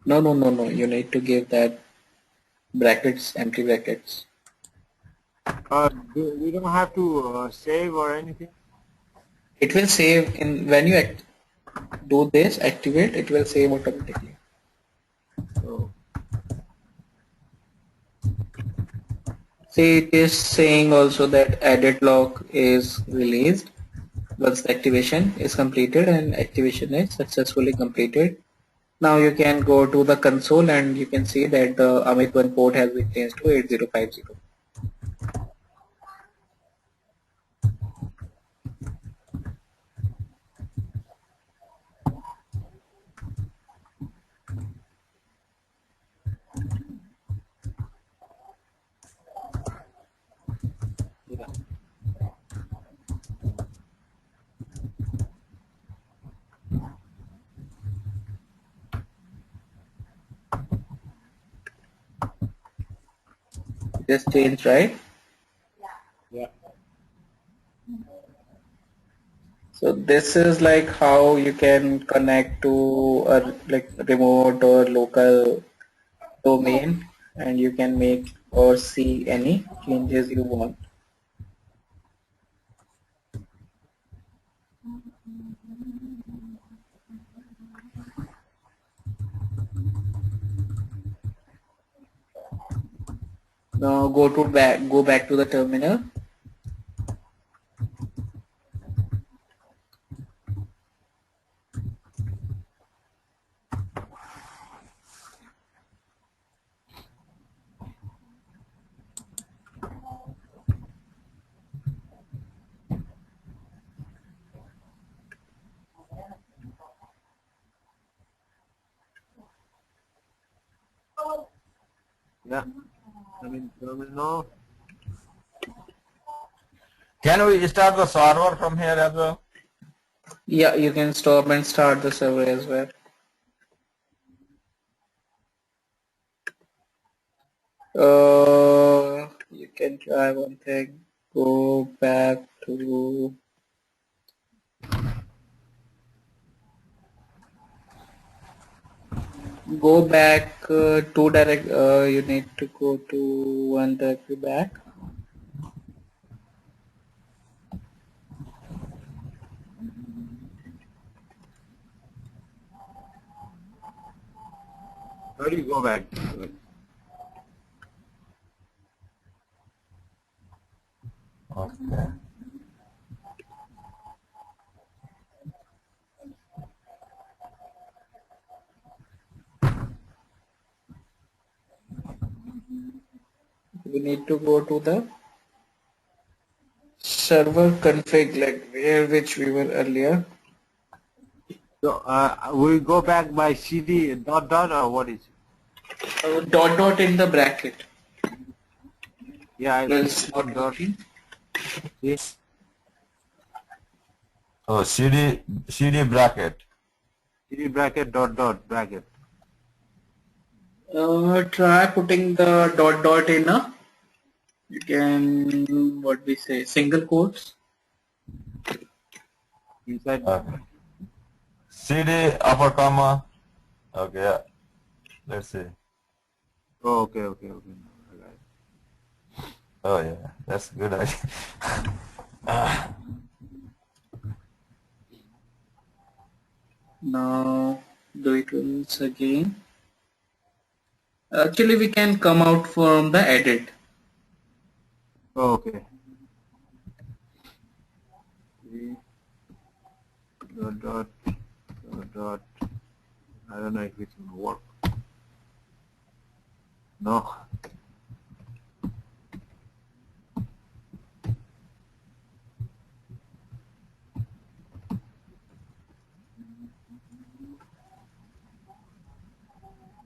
No. You need to give that brackets, empty brackets. We don't have to save or anything. It will save in when you do this, activate, it will save automatically. Oh. See, it is saying also that edit lock is released once the activation is completed, and activation is successfully completed. Now you can go to the console and you can see that the Amit1 port has been changed to 8050. Yeah. Just changed, right? Yeah. So this is like how you can connect to a like remote or local domain, and you can make or see any changes you want. Now go back to the terminal. Yeah. I mean terminal. Can we start the server from here as well? Yeah, you can stop and start the server as well. You can try one thing. Go back to two direct. You need to go to one directory back. How do you go back? Okay. We need to go to the server config, like which we were earlier. So we go back by cd dot or what is it? Dot in the bracket. Yeah, I Well, see it's not dot. working. See? Oh, CD bracket. CD bracket dot dot bracket. Try putting the dot dot in a, you can, what we say, single quotes. Inside. CD upper comma. Okay, yeah. Let's see. Oh, okay. Right. Oh yeah, that's a good idea. Now do it once again. Actually, we can come out from the edit. Oh, okay. CD dot dot dot dot. I don't know if it's gonna work. No.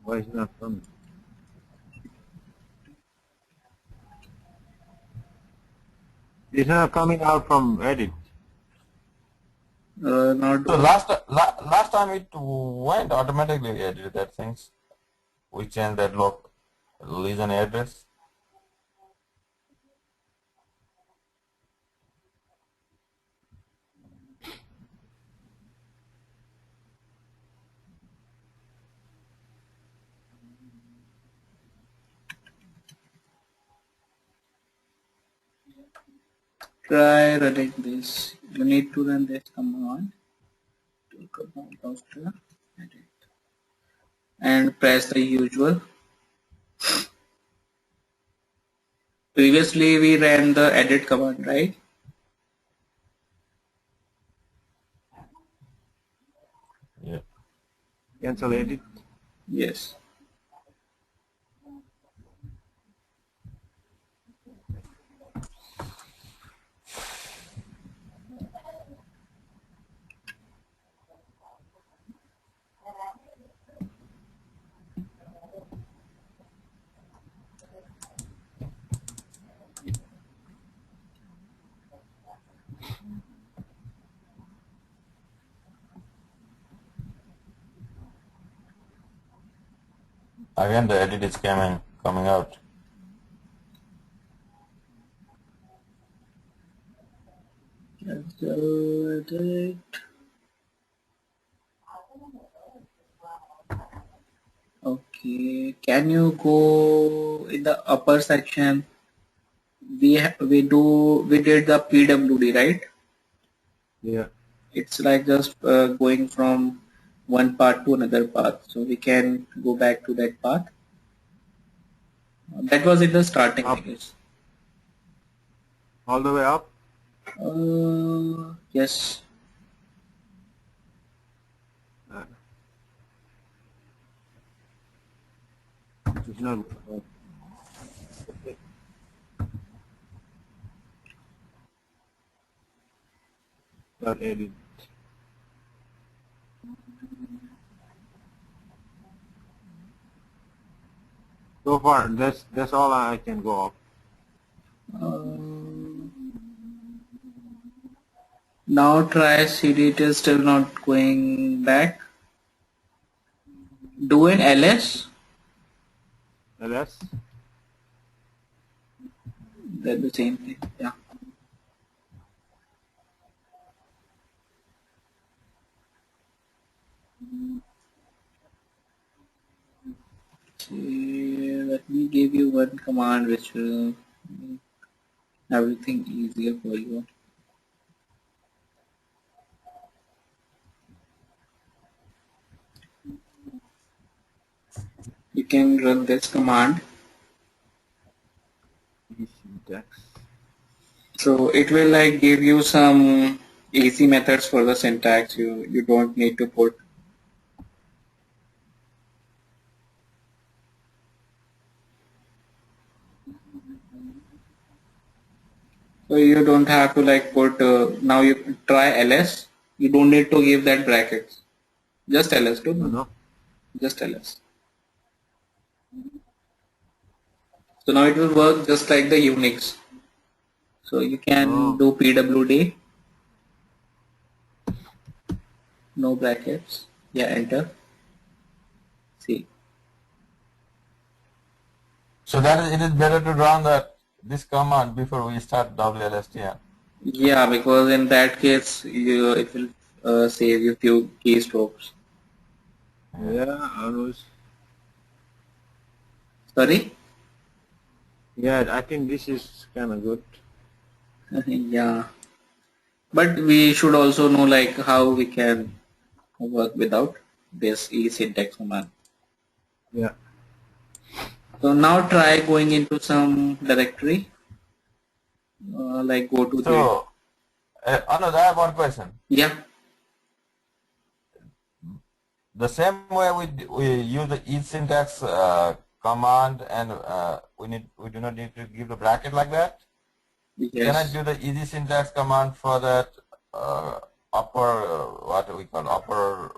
Why is it not coming? It's not coming out from edit. Not So last time it went automatically edit that things. We changed that lesion address. try running this. You need to run this command to come out of the edit and press the usual. Previously we ran the edit command, right? Yeah. Cancel edit. Yes. Again, the edit is coming out. Cancel edit. Okay. Can you go in the upper section? We did the PWD, right? Yeah. It's like just going from one path to another path. So we can go back to that path. That was in the starting, I Up. guess. All the way up. Yes. It's not. Dot edit. So far, that's all I can go up. Now try CD. It is still not going back. Do an LS. LS. That's the same thing. Yeah. Okay, let me give you one command which will make everything easier for you. You can run this command. Syntax. So it will like give you some easy methods for the syntax. You don't need to put. So you don't have to like put. Now you try ls. You don't need to give that brackets. Just ls. No, Do no. just ls. So now it will work just like the Unix. So you can Oh. do pwd. no brackets. Yeah, enter. See. So it is better to run this command before we start WLST. Yeah, because in that case, it will save you few keystrokes. Yeah, Anush. Sorry? Yeah, I think this is kind of good. Yeah. But we should also know like how we can work without this e-syntax command. Yeah. So now try going into some directory, like go to the, So, Anuj, I have one question. yeah. The same way we use the each syntax command, and we do not need to give the bracket like that. Can I Yes. do the easy syntax command for that upper what do we call upper?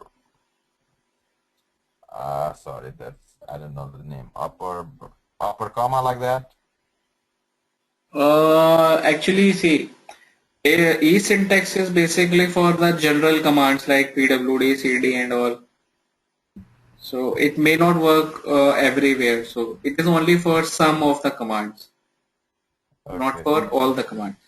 Sorry, that's I don't know the name. Upper comma like that. Actually, see, e-syntax is basically for the general commands like pwd, cd, and all. So it may not work everywhere. So it is only for some of the commands, not Okay. for all the commands.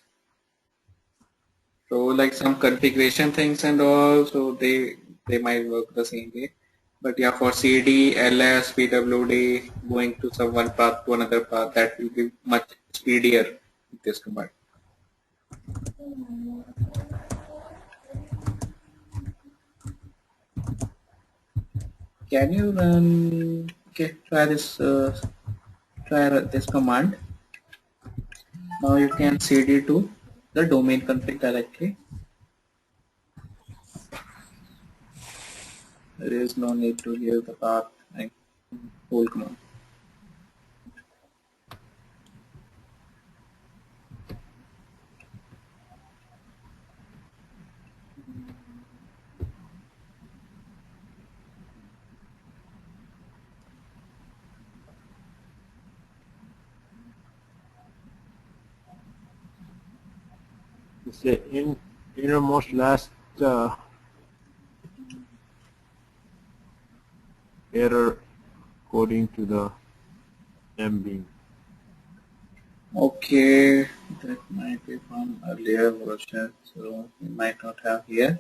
So like some configuration things and all, so they might work the same way. But yeah, for CD, LS, PWD, going to some one path to another path, that will be much speedier with this command. Can you run? Okay, try this command. Now you can CD to the domain config directly. There is no need to give the path like whole command. It's the innermost last error coding to the MB. Okay, that might be from earlier version, so we might not have here.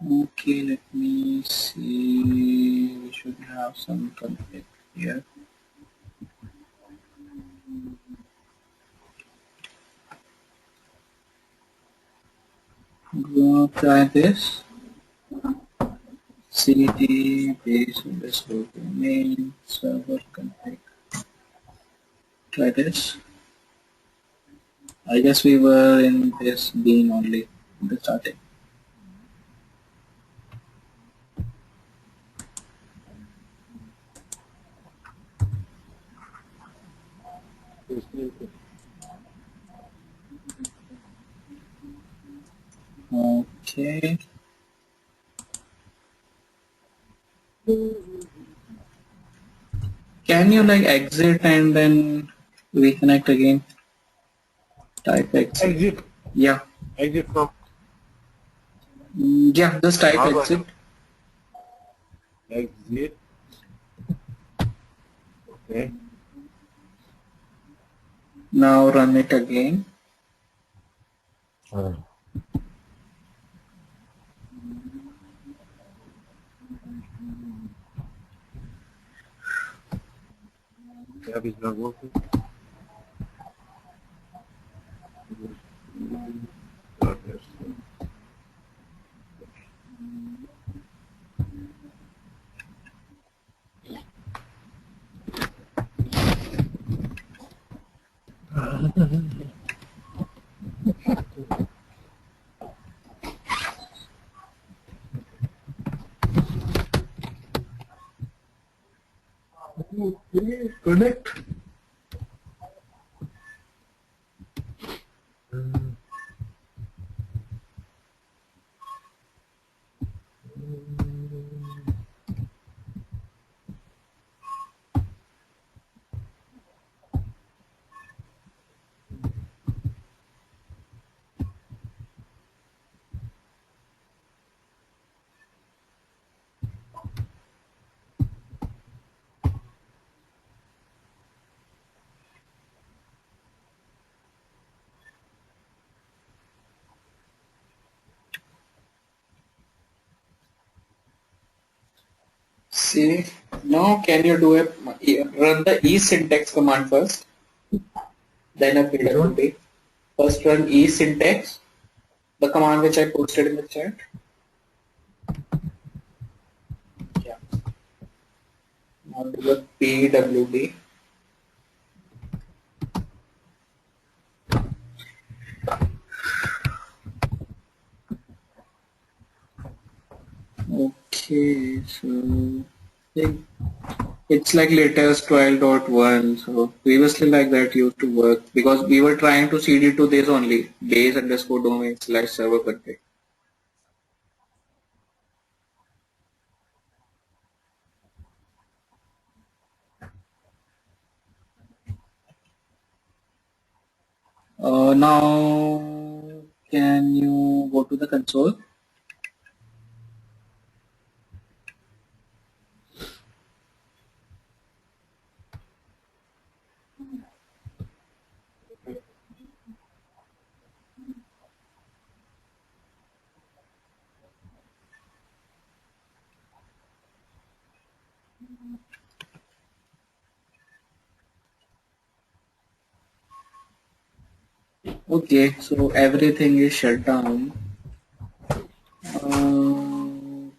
Okay, let me see. We should have some conflict here. Go try this. cd base underscore domain server config. Try this. I guess we were in this bean only in the starting. Okay. Can you like exit and then reconnect again? Type exit. Exit. Yeah. Exit from. Yeah, just type How do I exit. do? Exit. Okay. Now run it again. Tab is not working. Okay, connect. see. Now can you do run the e syntax command first, then a pwd. First run e syntax, the command which I posted in the chat. Yeah. Now do a pwd. Okay, so it's like latest 12.1. So previously like that used to work because we were trying to cd to this only base underscore domain slash server config. Now can you go to the console? Okay, so everything is shut down.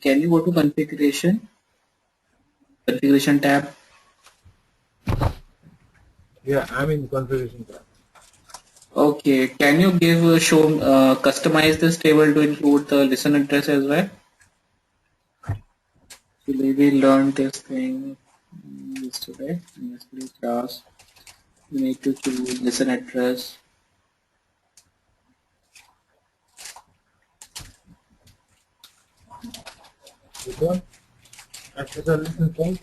Can you go to configuration tab? Yeah, I'm in configuration tab. Okay, can you customize this table to include the listen address as well? Actually, we learned this thing yesterday. Yesterday's class. You need to choose listen address. This one? Access a listen point?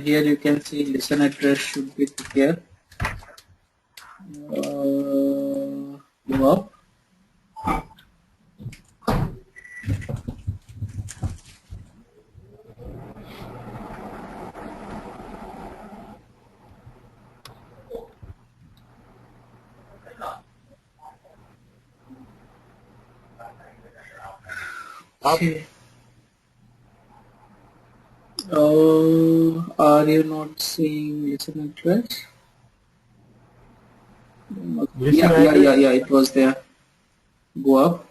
Here you can see listen address should be here. Go up. Okay. Are you not seeing listen address? Yeah, it was there. Go up.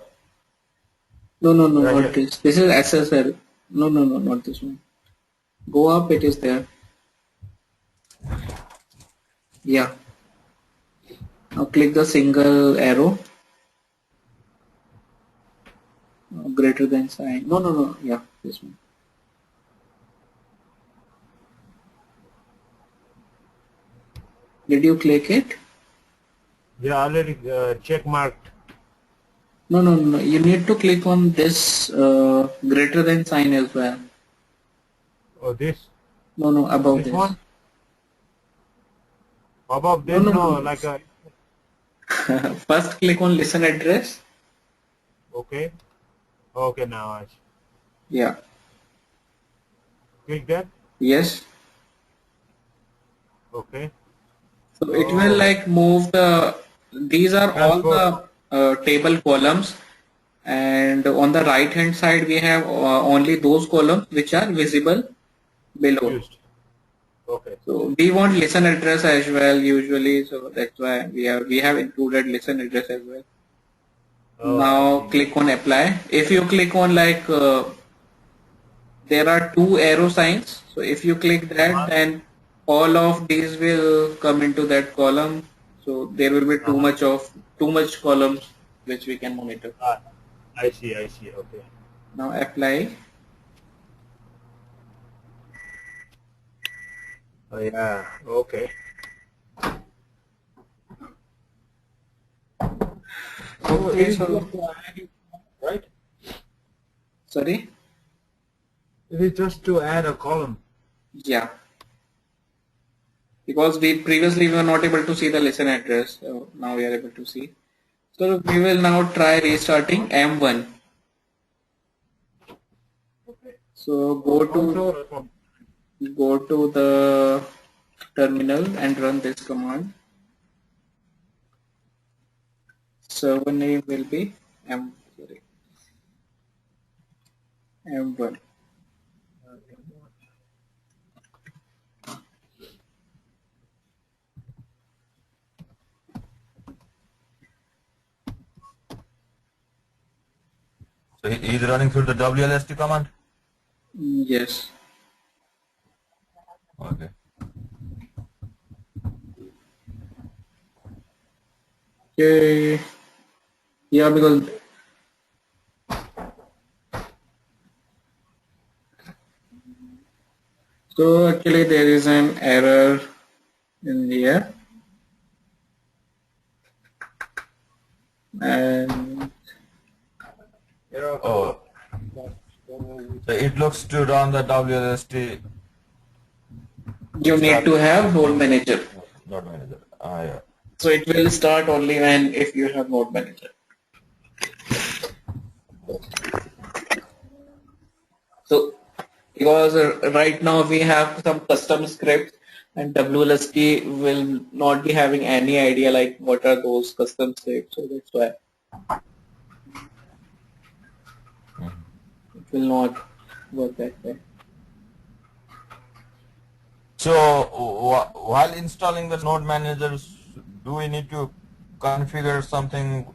No, not this. This is SSL. No, not this one. Go up, it is there. Yeah. Now click the single arrow. Greater than sign. No. Yeah, this one. Did you click it? Yeah, already check marked. No. You need to click on this greater than sign as well. Oh, this? No, above this. One? Above this? No, like a... First click on listen address. Okay. Okay, now I see. Yeah. Click that? Yes. Okay. So it will like move these are all the table columns, and on the right hand side we have only those columns which are visible below. Okay. So we want listen address as well usually, so that's why we have included listen address as well. Now click on apply. If you click on there are two arrow signs, so if you click that, then all of these will come into that column, so there will be too much columns which we can monitor. I see, okay. Now apply. Oh yeah, okay. Okay, so right? Sorry? It is just to add a column. Yeah. Because we previously were not able to see the listen address, so now we are able to see. So we will now try restarting M1. So go to the terminal and run this command. server name will be M1. So he's running through the WLST command? Yes. Okay. Okay. Yeah, because so actually there is an error in here, and Oh, so it looks to run the WLST you need to have node manager. node manager. Ah, yeah. So it will start only when if you have node manager. So because right now we have some custom scripts, and WLST will not be having any idea like what are those custom scripts. So that's why it will not work that way. So while installing the node managers, do we need to configure something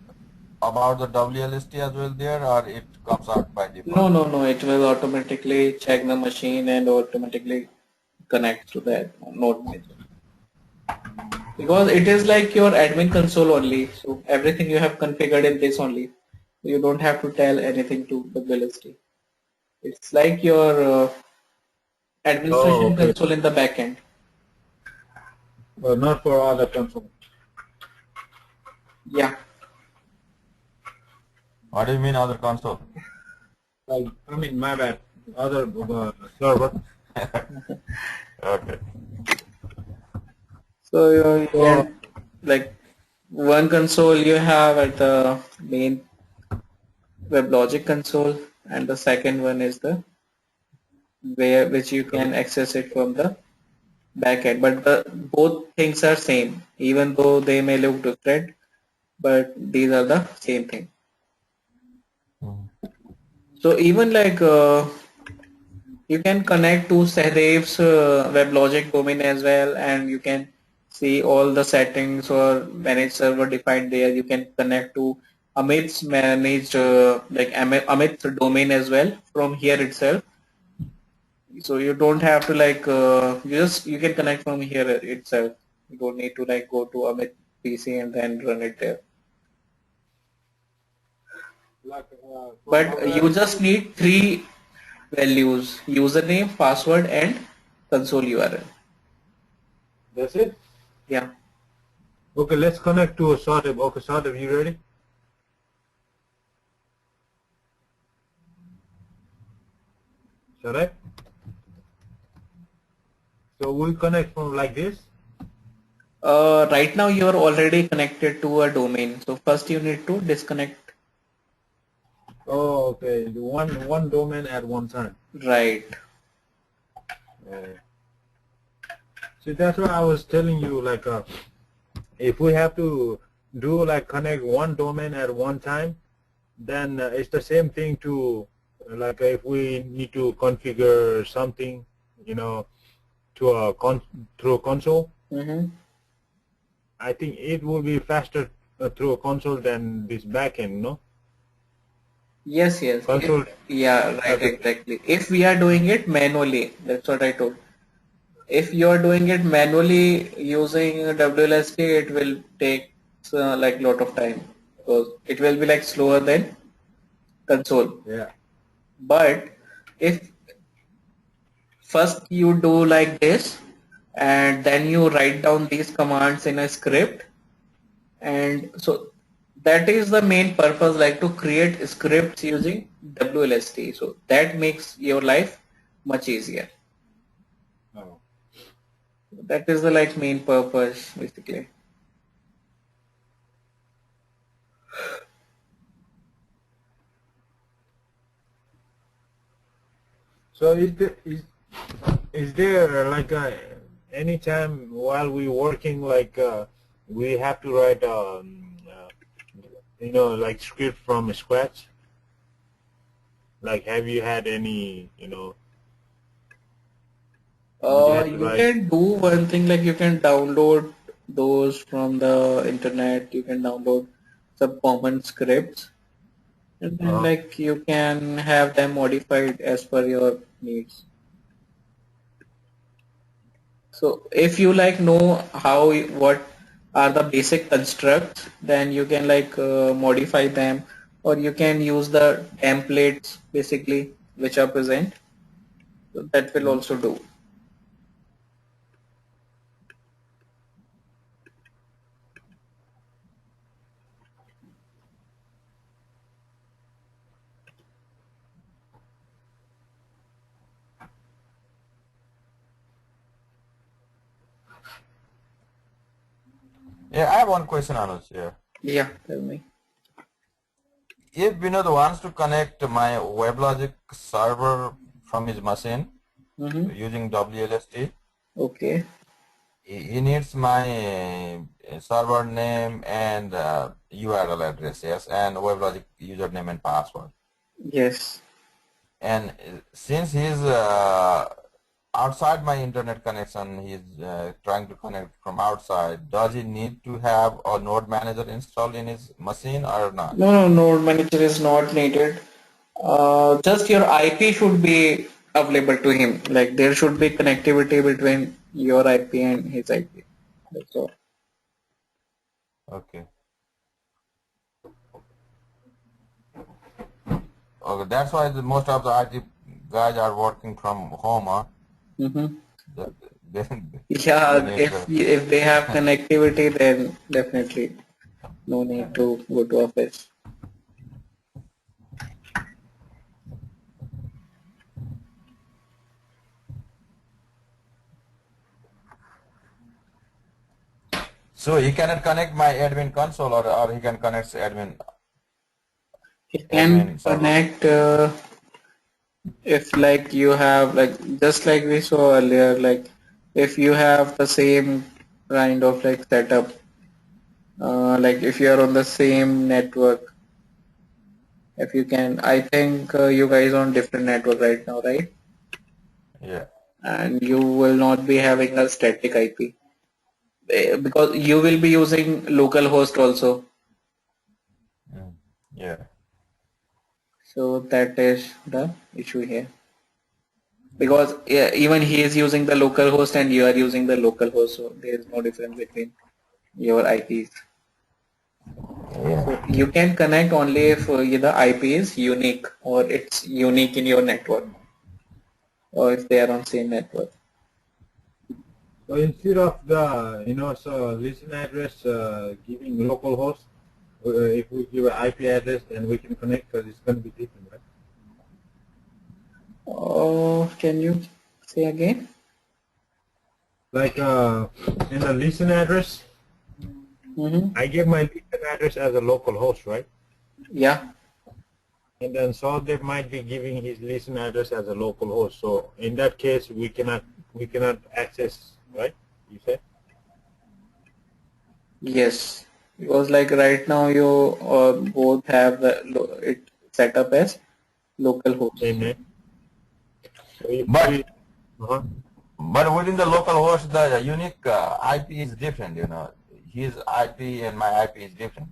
about the WLST as well there, or it comes out by default? No. It will automatically check the machine and automatically connect to that node manager. Because it is like your admin console only. So everything you have configured in this only. You don't have to tell anything to WLST. It's like your administration console in the backend. Well, not for other console. Yeah. What do you mean other console? Like, I mean, my bad. Other server. Okay. So you can like one console you have at the main Weblogic console, and the second one is the which you can access it from the backend. But both things are same, even though they may look different, but these are the same thing. So even like you can connect to Sahdev's WebLogic domain as well, and you can see all the settings or manage server defined there. You can connect to Amit's managed Amit's domain as well from here itself. So you don't have to like you can connect from here itself. You don't need to like go to Amit PC and then run it there. But you just need three values: username, password, and console URL. That's it? Yeah. Okay, let's connect to Sadev. Okay, Sadev, you ready? Sadev? So we connect from like this? Right now you are already connected to a domain. So first you need to disconnect. Oh, okay. One domain at one time. Right. See, that's why I was telling you, like, if we have to do like connect one domain at one time, then it's the same thing to like if we need to configure something, you know, to a through a console. I think it will be faster through a console than this backend, no? Yes. Console. Yeah, right, exactly. If we are doing it manually, that's what I told. If you are doing it manually using WLST, it will take like lot of time because it will be like slower than console. Yeah. But if first you do like this and then you write down these commands in a script, and so that is the main purpose, like to create scripts using WLST. So that makes your life much easier. Oh. That is the like main purpose basically. So is there like any time while we working like we have to write like script from scratch? Like, have you had any, you had to You write? can do one thing, like you can download those from the internet. You can download some common scripts, and then like you can have them modified as per your needs. So if you like know what are the basic constructs, then you can like modify them, or you can use the templates basically which are present. So that will also do. Yeah, I have one question, Anuj, here. Yeah, tell me. If Vinod wants to connect my WebLogic server from his machine using WLST, Okay. he needs my server name and URL address, yes, and WebLogic username and password. Yes. And since he's outside my internet connection, he's trying to connect from outside, does he need to have a node manager installed in his machine or not? No, node manager is not needed. Just your IP should be available to him. Like there should be connectivity between your IP and his IP. That's all. Okay. Okay, that's why most of the IT guys are working from home, huh? Mm-hmm. They Yeah, need if they have connectivity, then definitely no need to go to office. So he cannot connect my admin console, or he can connect admin It can server. connect if like you have like just like we saw earlier, like if you have the same kind of like setup, like if you are on the same network, if you can, I think you guys on different network right now, right? Yeah. And you will not be having a static IP because you will be using local host also. Yeah. So that is the issue here. Because yeah, even he is using the local host and you are using the local host, so there is no difference between your IPs. So you can connect only if the IP is unique or it's unique in your network or if they are on same network. So instead of the, listen address giving localhost, if we give an IP address, then we can connect because it's going to be different, right? Oh, can you say again? Like in the listen address, I give my listen address as a local host, right? Yeah. And then Sahadev might be giving his listen address as a local host. So in that case, we cannot access, right? You said? Yes. Because like right now you both have it set up as local host. Same name. So if But we, but within the local host, the unique IP is different. His IP and my IP is different.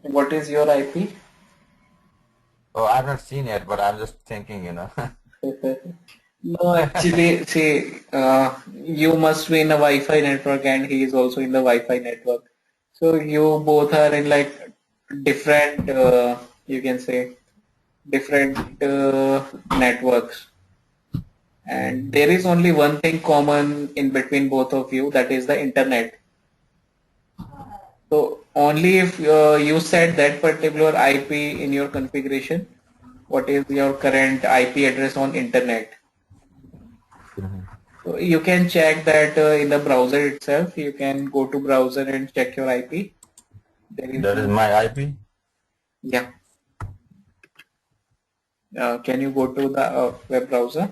What is your IP? Oh, I've not seen it, but I'm just thinking. No, actually, see, you must be in a Wi-Fi network and he is also in the Wi-Fi network. So you both are in like different, you can say, different networks. And there is only one thing common in between both of you, that is the internet. So only if you set that particular IP in your configuration, what is your current IP address on internet. So you can check that in the browser itself. You can go to browser and check your IP. There is That is my IP. yeah. Can you go to the web browser?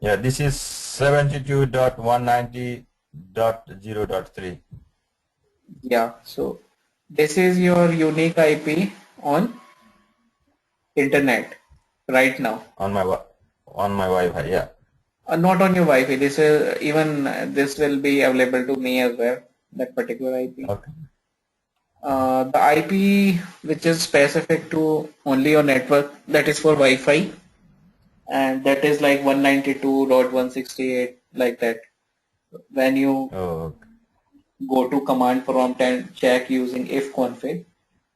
Yeah, this is 72.190 192.0.3. Yeah, so this is your unique IP on internet right now. On my Wi-Fi, yeah. Not on your Wi-Fi. This is even this will be available to me as well. That particular IP. Okay. The IP which is specific to only your network, that is for Wi-Fi, and that is like 192.168, like that. When you Oh, okay. go to command prompt and check using ifconfig,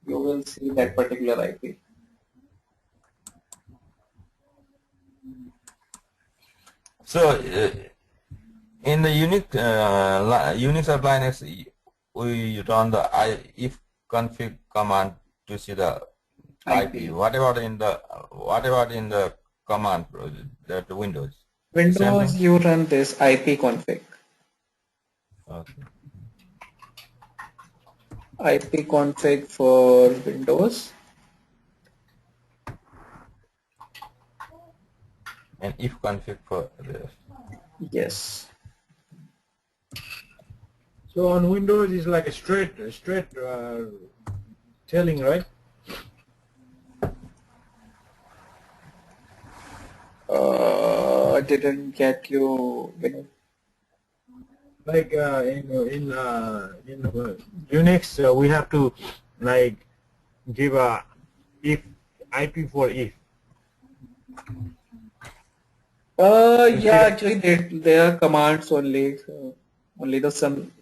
you will see that particular IP. So in the Unix or Linux, we run the if config command to see the IP. IP. What about in the command that Windows? The same Windows, thing? you run this ipconfig. Okay. Ipconfig for Windows. And if config for this. Yes. So on Windows, it's like a straight telling, right? I didn't get you. Like in Unix, we have to like give a if IP for if. Yeah, Instead of actually they are commands only. So only the some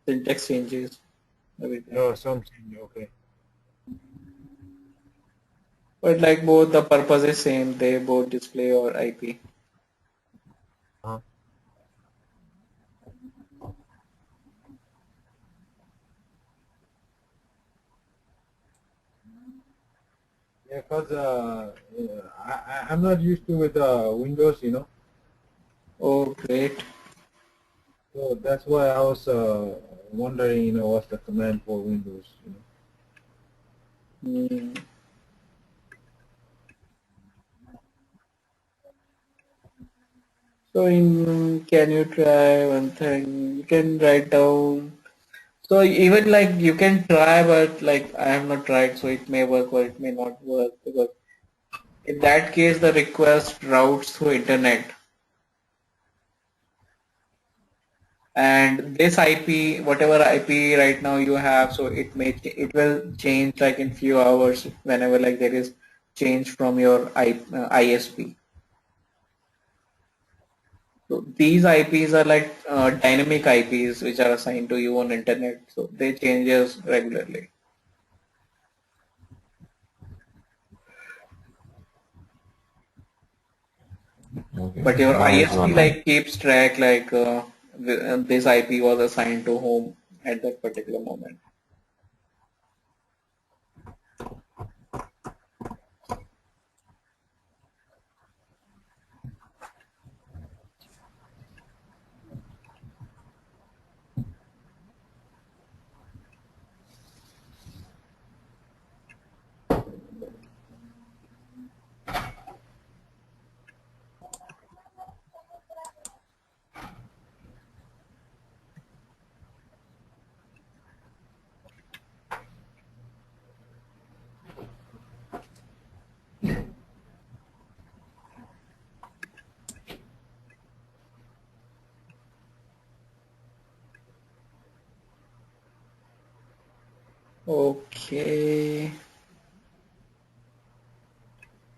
syntax changes. Everything. something. Okay. But like both the purpose is same. They both display your IP. Uh, yeah, cause I'm not used to with Windows, you know. Oh, great. So that's why I was wondering, you know, what's the command for Windows, you know. Hmm. So can you try one thing? You can write down. So even like you can try, but like I have not tried, so it may work or it may not work, because in that case the request routes through internet, and this IP, whatever IP right now you have, so it will change like in few hours whenever like there is change from your ISP. So these IPs are like dynamic IPs which are assigned to you on internet, so they changes regularly. Okay. But your Nice ISP one. like keeps track like this IP was assigned to whom at that particular moment. Okay,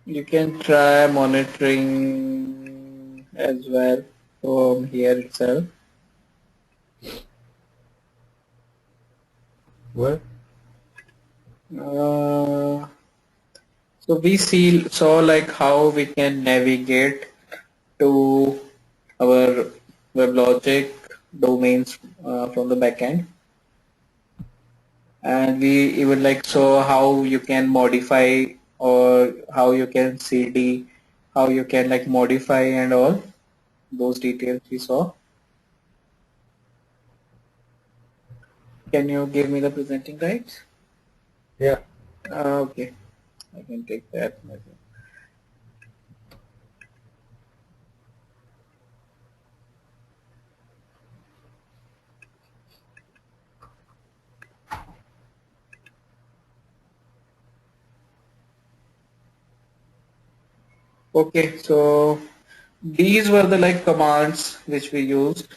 you can try monitoring as well from here itself. What? Uh, so we saw like how we can navigate to our WebLogic domains from the backend, and we even like saw how you can modify or how you can CD, how you can like modify and all those details we saw. Can you give me the presenting rights? Yeah. Okay, I can take that. Okay, so these were the like commands which we used.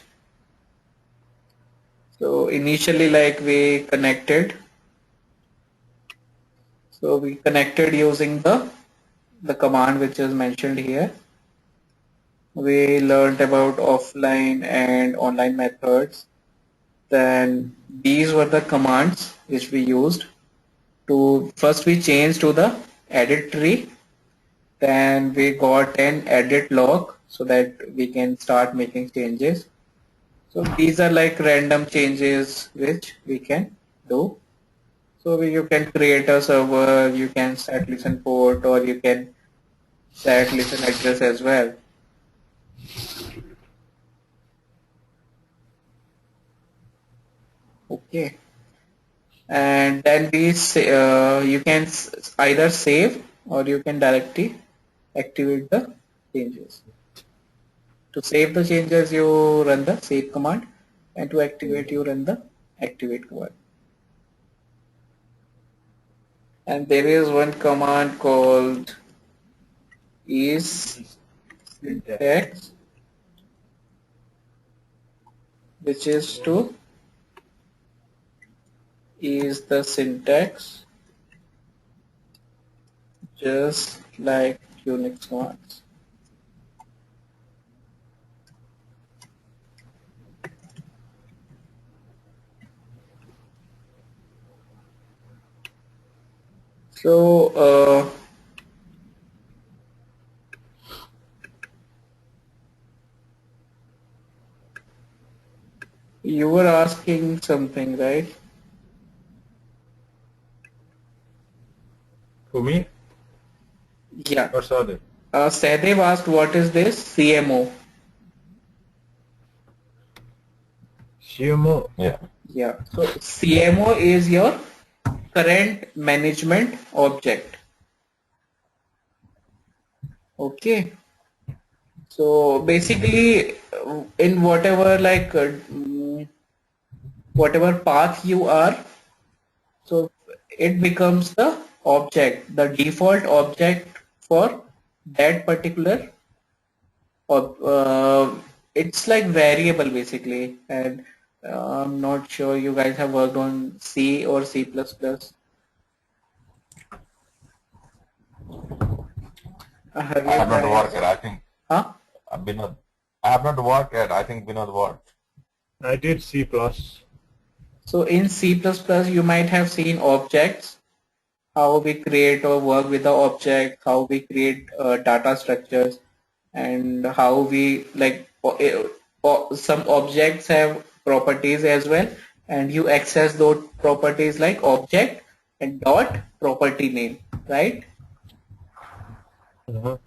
So initially like we connected. So we connected using the command which is mentioned here. We learned about offline and online methods. Then these were the commands which we used to first we changed to the edit tree. Then we got an edit log so that we can start making changes. So these are like random changes which we can do. So you can create a server, you can set listen port, or you can set listen address as well. Okay, and then we say, you can either save or you can directly activate the changes. To save the changes, you run the save command, and to activate, you run the activate command. And there is one command called is syntax, which is to is the syntax just like Unix commands. So you were asking something, right? For me? Yeah. Or Sadev? Sahdev asked, what is this CMO? CMO? Yeah. Yeah. So CMO is your current management object. Okay. So basically, in whatever like whatever path you are, so it becomes the object, the default object for that particular it's like variable basically, and I'm not sure you guys have worked on C or C++. Have I you have not guys? worked yet. I think Huh? Binod. I have not worked yet. I think Binod worked. I did C++. So in C++, you might have seen objects, how we create or work with the object, how we create data structures, and how we like some objects have properties as well, and you access those properties like object and dot property name, right? Uh-huh.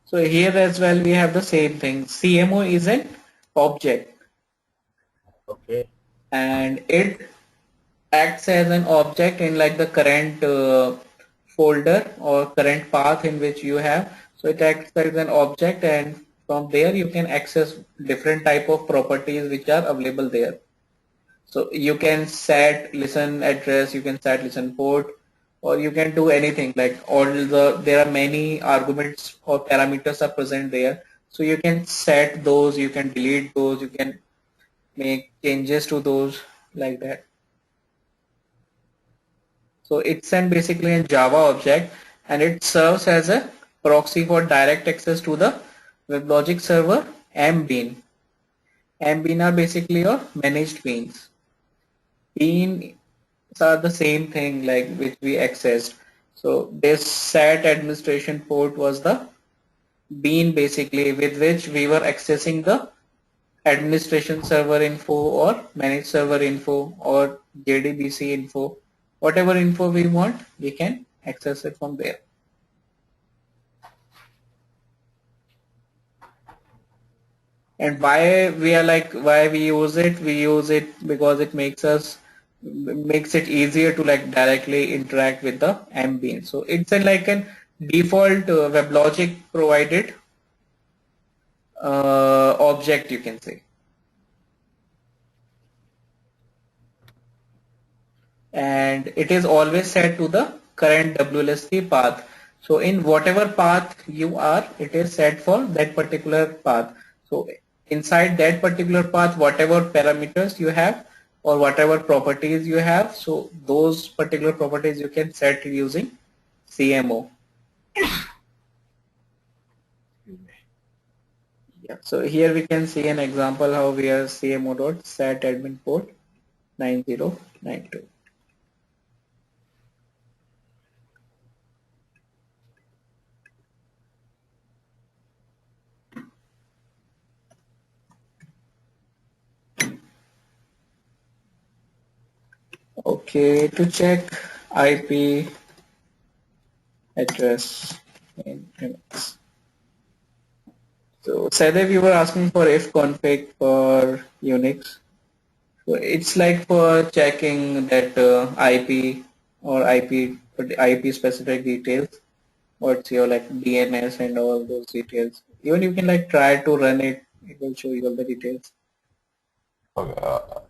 So here as well we have the same thing. CMO is an object, Okay. and it acts as an object in like the current folder or current path in which you have. So it acts as an object, and from there you can access different type of properties which are available there. So you can set listen address, you can set listen port, or you can do anything like there are many arguments or parameters are present there. So you can set those, you can delete those, you can make changes to those like that. So it's an basically a Java object, and it serves as a proxy for direct access to the WebLogic server mbean. Mbean are basically your managed beans. Beans are the same thing like which we accessed. So this set administration port was the bean basically with which we were accessing the administration server info or managed server info or JDBC info. Whatever info we want, we can access it from there. And why we are like why we use it because it makes it easier to like directly interact with the mbean. So it's like an default WebLogic provided object, you can say, and it is always set to the current WLST path. So in whatever path you are, it is set for that particular path. So inside that particular path, whatever parameters you have or whatever properties you have, so those particular properties you can set using CMO. Yeah. So here we can see an example how we are CMO dot set admin port 9092. Okay, to check IP address in Linux. So Sadev, you were asking for if config for Unix. So it's like for checking that IP or IP specific details. What's your like DNS and all those details. Even you can like try to run it. It will show you all the details. Okay.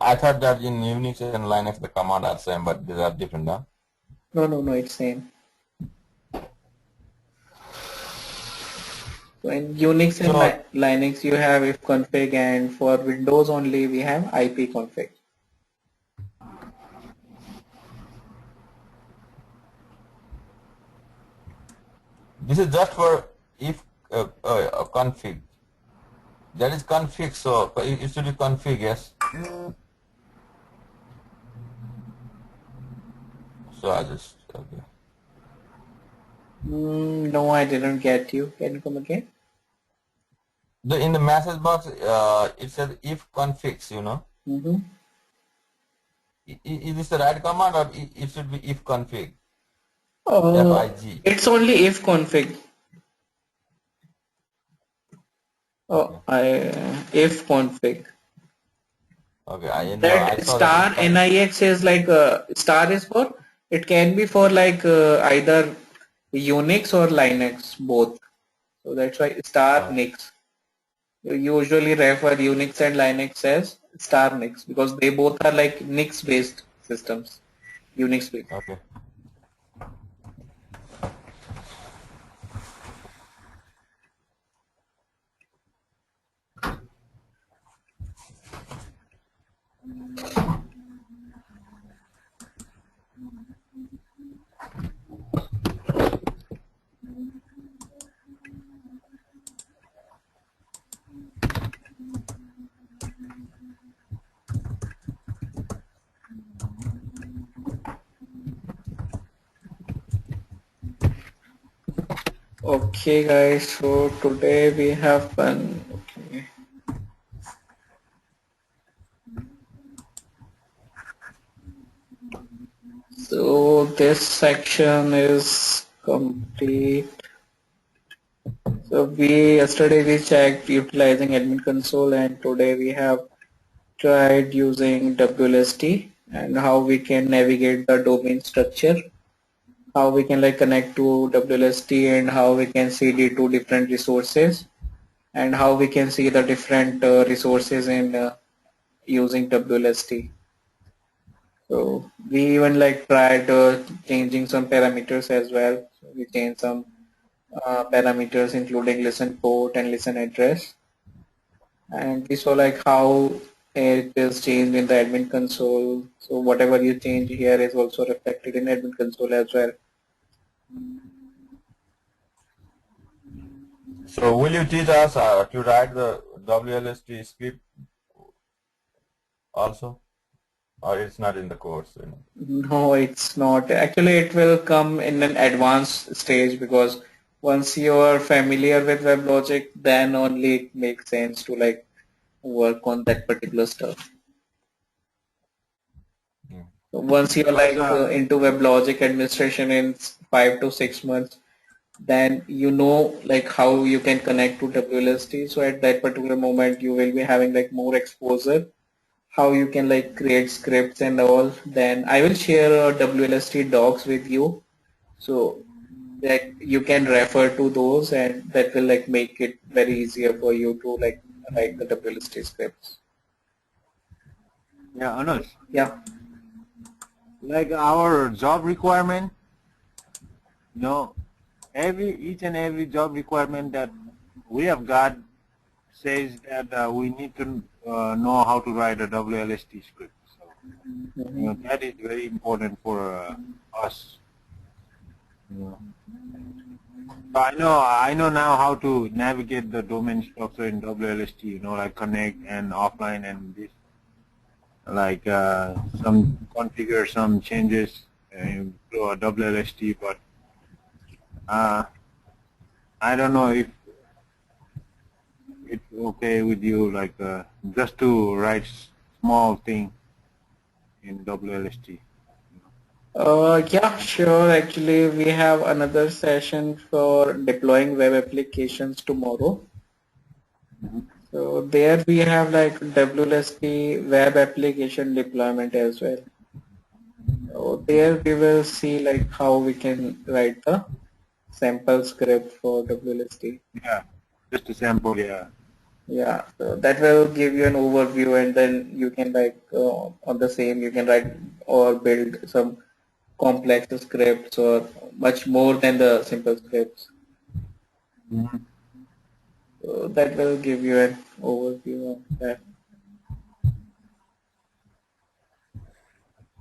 I thought that in Unix and Linux the command are same, but these are different, huh? No, it's same. So in Unix and So Linux you have if config, and for Windows only we have IP config. this is just for if config. That is config, so it should be config, yes. So I just okay. No, I didn't get you. Can you come again? In the message box, it says if configs, you know. Is this the right command or it should be if config? FIG. It's only if config. Okay. If config. Okay, I know. I That saw that star if NIX is like star is for, it can be for like either Unix or Linux both. So that's why star Nix. You usually refer Unix and Linux as star Nix because they both are like Nix based systems. Unix based. okay. Okay guys, so today we have done. Okay. So this section is complete. So yesterday we checked utilizing admin console, and today we have tried using WLST and how we can navigate the domain structure, how we can like connect to WLST, and how we can see the two different resources, and how we can see the different resources in using WLST. So we even like tried changing some parameters as well. So we changed some parameters including listen port and listen address, and we saw like how it is changed in the admin console. So whatever you change here is also reflected in admin console as well. So will you teach us to write the WLST script also, or it's not in the course? You know? No, it's not. Actually, it will come in an advanced stage because once you are familiar with WebLogic, then only it makes sense to like work on that particular stuff. Yeah. So once you're Because like into WebLogic administration in 5 to 6 months, then you know like how you can connect to WLST. So at that particular moment, you will be having like more exposure, how you can like create scripts and all. Then I will share WLST docs with you, so that you can refer to those, and that will like make it very easier for you to like write the WLST scripts. yeah, Anush, Yeah. like our job requirement, each and every job requirement that we have got says that we need to know how to write a WLST script. So that is very important for us. So I know now how to navigate the domain structure in WLST. Like connect and offline and this, like some configure some changes to a WLST, but I don't know if it's okay with you, like just to write small thing in WLST. Yeah, sure. Actually, we have another session for deploying web applications tomorrow. So there we have like WLST web application deployment as well. So there we will see like how we can write the sample script for WLST. Yeah, just a sample. Yeah. Yeah, so that will give you an overview, and then you can like on the same you can write or build some complex scripts or much more than the simple scripts. So that will give you an overview of that.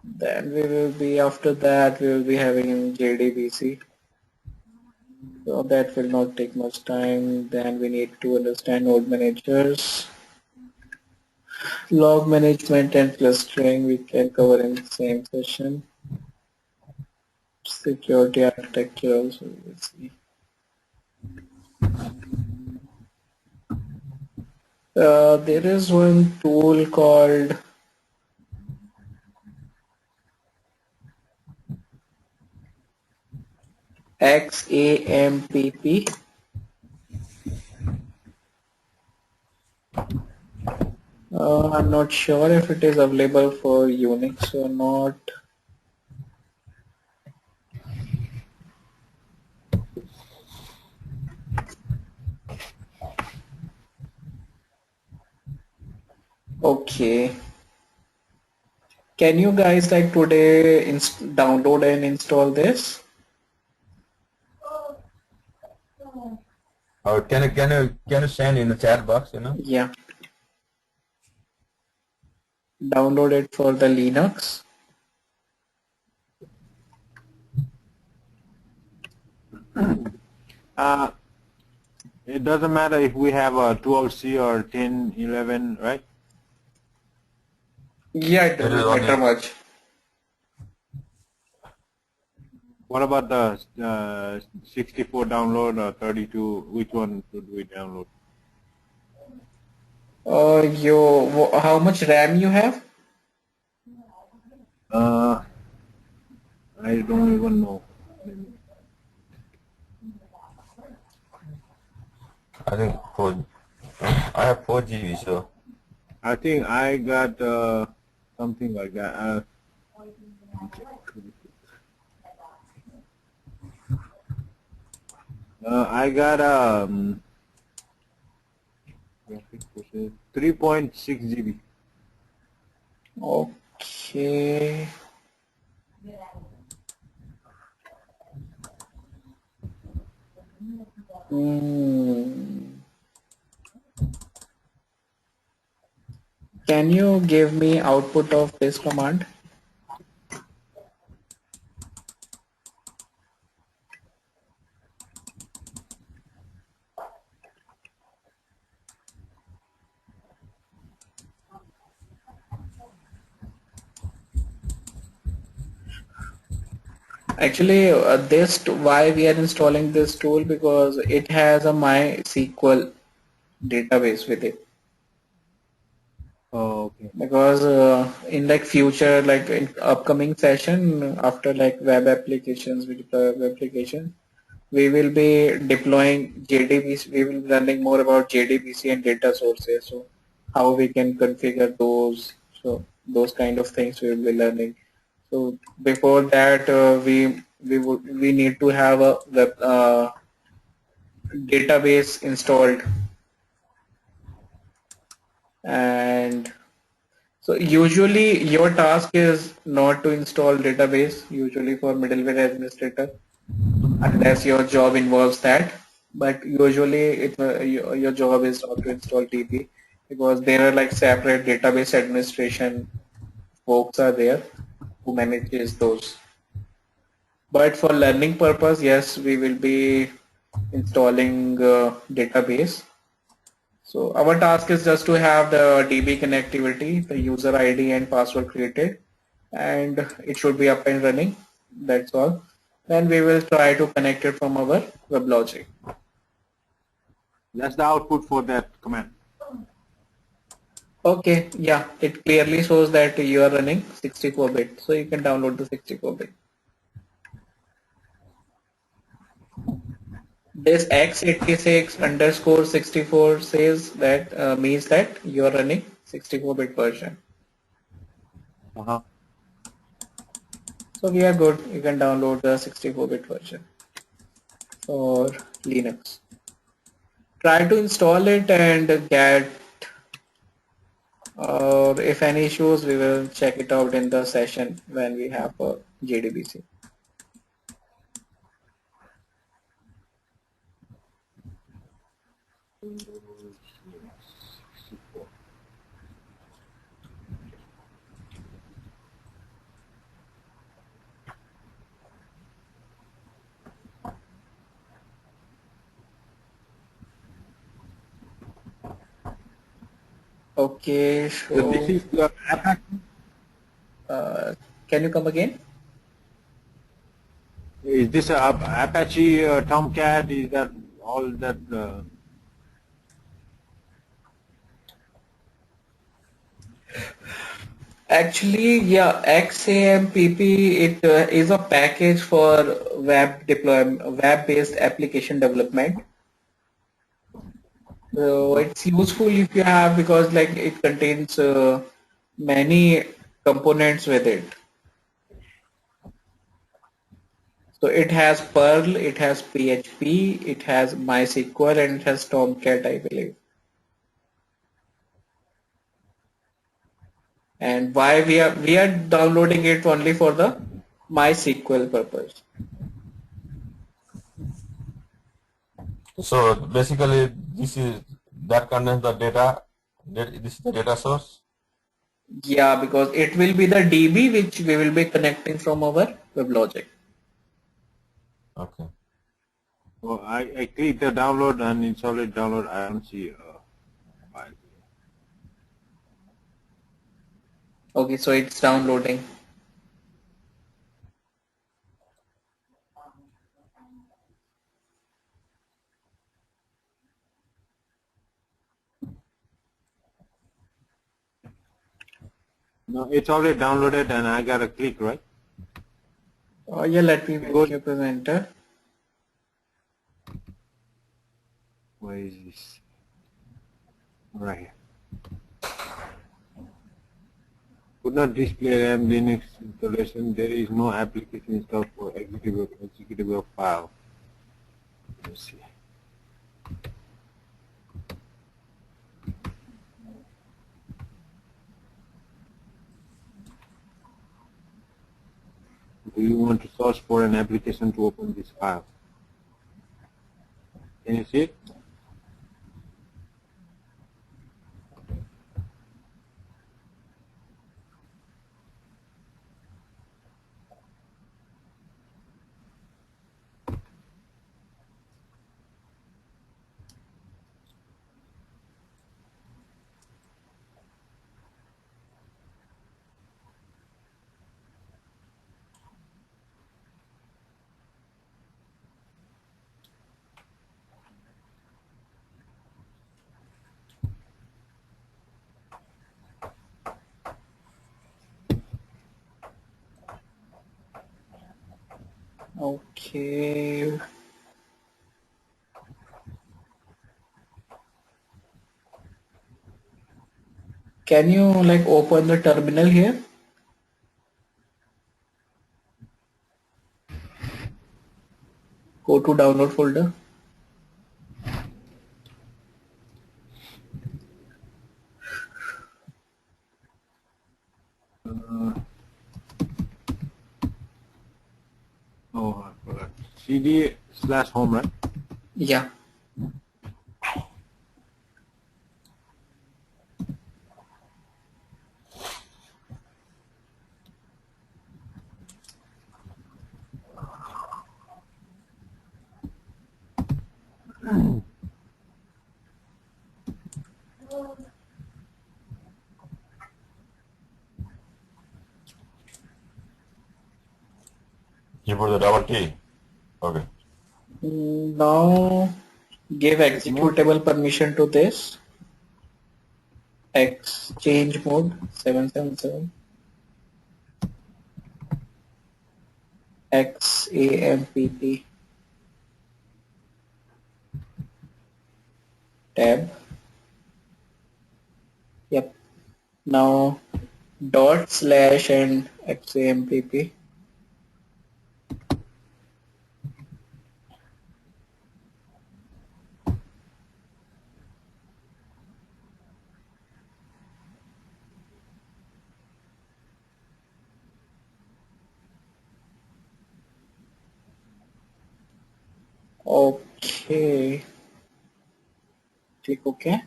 Then we will be after that we will be having JDBC. So that will not take much time. Then we need to understand node managers, log management and clustering we can cover in the same session. Security architecture also we will see. There is one tool called XAMPP. I'm not sure if it is available for Unix or not. Okay. Can you guys like today download and install this? Or can you send in the chat box? Yeah. Download it for the Linux. It doesn't matter if we have a 12C or 1011, right? Yeah, it It is doesn't matter much. What about the 64 download or 32? Which one should we download? How much RAM you have? I don't even know. I think I have 4 GB, so I think I got something like that. I got 3.6 GB. Okay. Can you give me output of this command? Actually, why we are installing this tool, because it has a MySQL database with it. Oh, okay. Because in like future, like in upcoming session, after like web applications, we deploy web applications, we will be deploying JDBC. We will be learning more about JDBC and data sources. So how we can configure those. So those kind of things we will be learning. So before that, we need to have a web database installed, and so usually your task is not to install database. Usually for middleware administrator, unless your job involves that. But usually your job is not to install DB because there are like separate database administration folks are there who manages those. But for learning purpose, yes, we will be installing database. So our task is just to have the DB connectivity, the user ID and password created, and it should be up and running. That's all. Then we will try to connect it from our WebLogic. That's the output for that command. Okay, yeah, it clearly shows that you are running 64-bit, so you can download the 64-bit. This x86 underscore 64 says that means that you are running 64-bit version. So we are good. You can download the 64-bit version for Linux. Try to install it and get, or if any issues, we will check it out in the session when we have a JDBC. Okay, So this is so Apache. can you come again? Is this a Apache Tomcat? Is that all that? Actually, yeah, XAMPP, it is a package for web deployment, web-based application development. So it's useful if you have because like it contains many components with it. So it has Perl, it has PHP, it has MySQL, and it has Tomcat, I believe. And why we are downloading it only for the MySQL purpose. So basically, this is that contains the data. This is the data source. Yeah, because it will be the DB which we will be connecting from our WebLogic. Okay. Well, I click the download and install it. Download. I don't see file. Okay, so it's downloading. No, it's already downloaded, and I gotta click right. Yeah, let me Go. make you presenter. Where is this? Right here. Could not display RAM Linux installation. There is no application installed for executable file. Let's see. Do you want to search for an application to open this file? Can you see it? Okay. Can you like open the terminal here? Go to download folder. Oh, I forgot. cd/home, right? Yeah. You put the double T. Okay. Now give executable permission to this. Exchange mode 777 XAMPP tab. Yep. Now // and XAMPP. Okay. Click OK.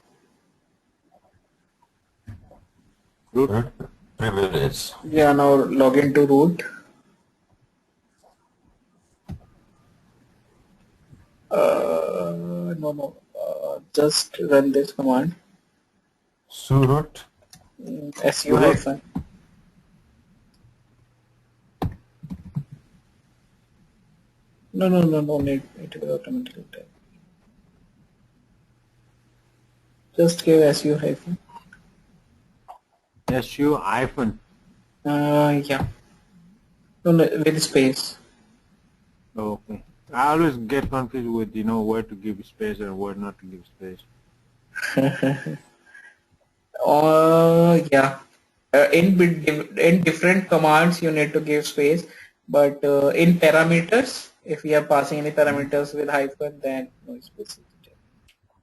Root. Privilege. Yeah, now log into root. No. Just run this command. Suroot. Su hyphen. No need. It will automatically type. Just give su hyphen. su hyphen. Yeah. No, with space. Okay. I always get confused with where to give space and where not to give space. Yeah. In different commands you need to give space, but in parameters, if we are passing any parameters with hyphen, then no space.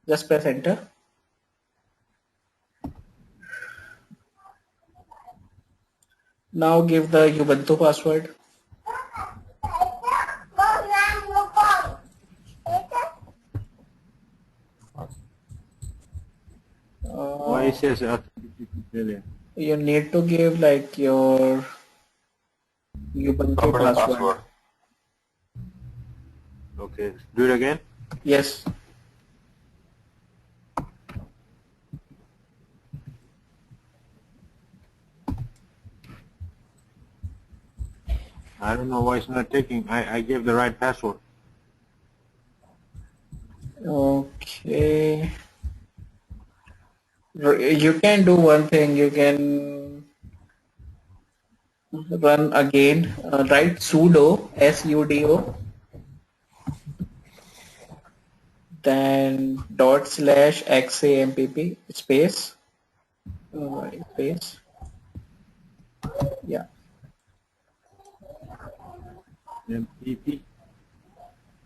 Just press enter. Now give the Ubuntu password. Why it says authentication failure? You need to give like your Ubuntu Computer password. password. Okay. Do it again. Yes. I don't know why it's not taking. I gave the right password. Okay. You can do one thing. You can run again. Write sudo sudo, then /xampp space space. Yeah. MPP.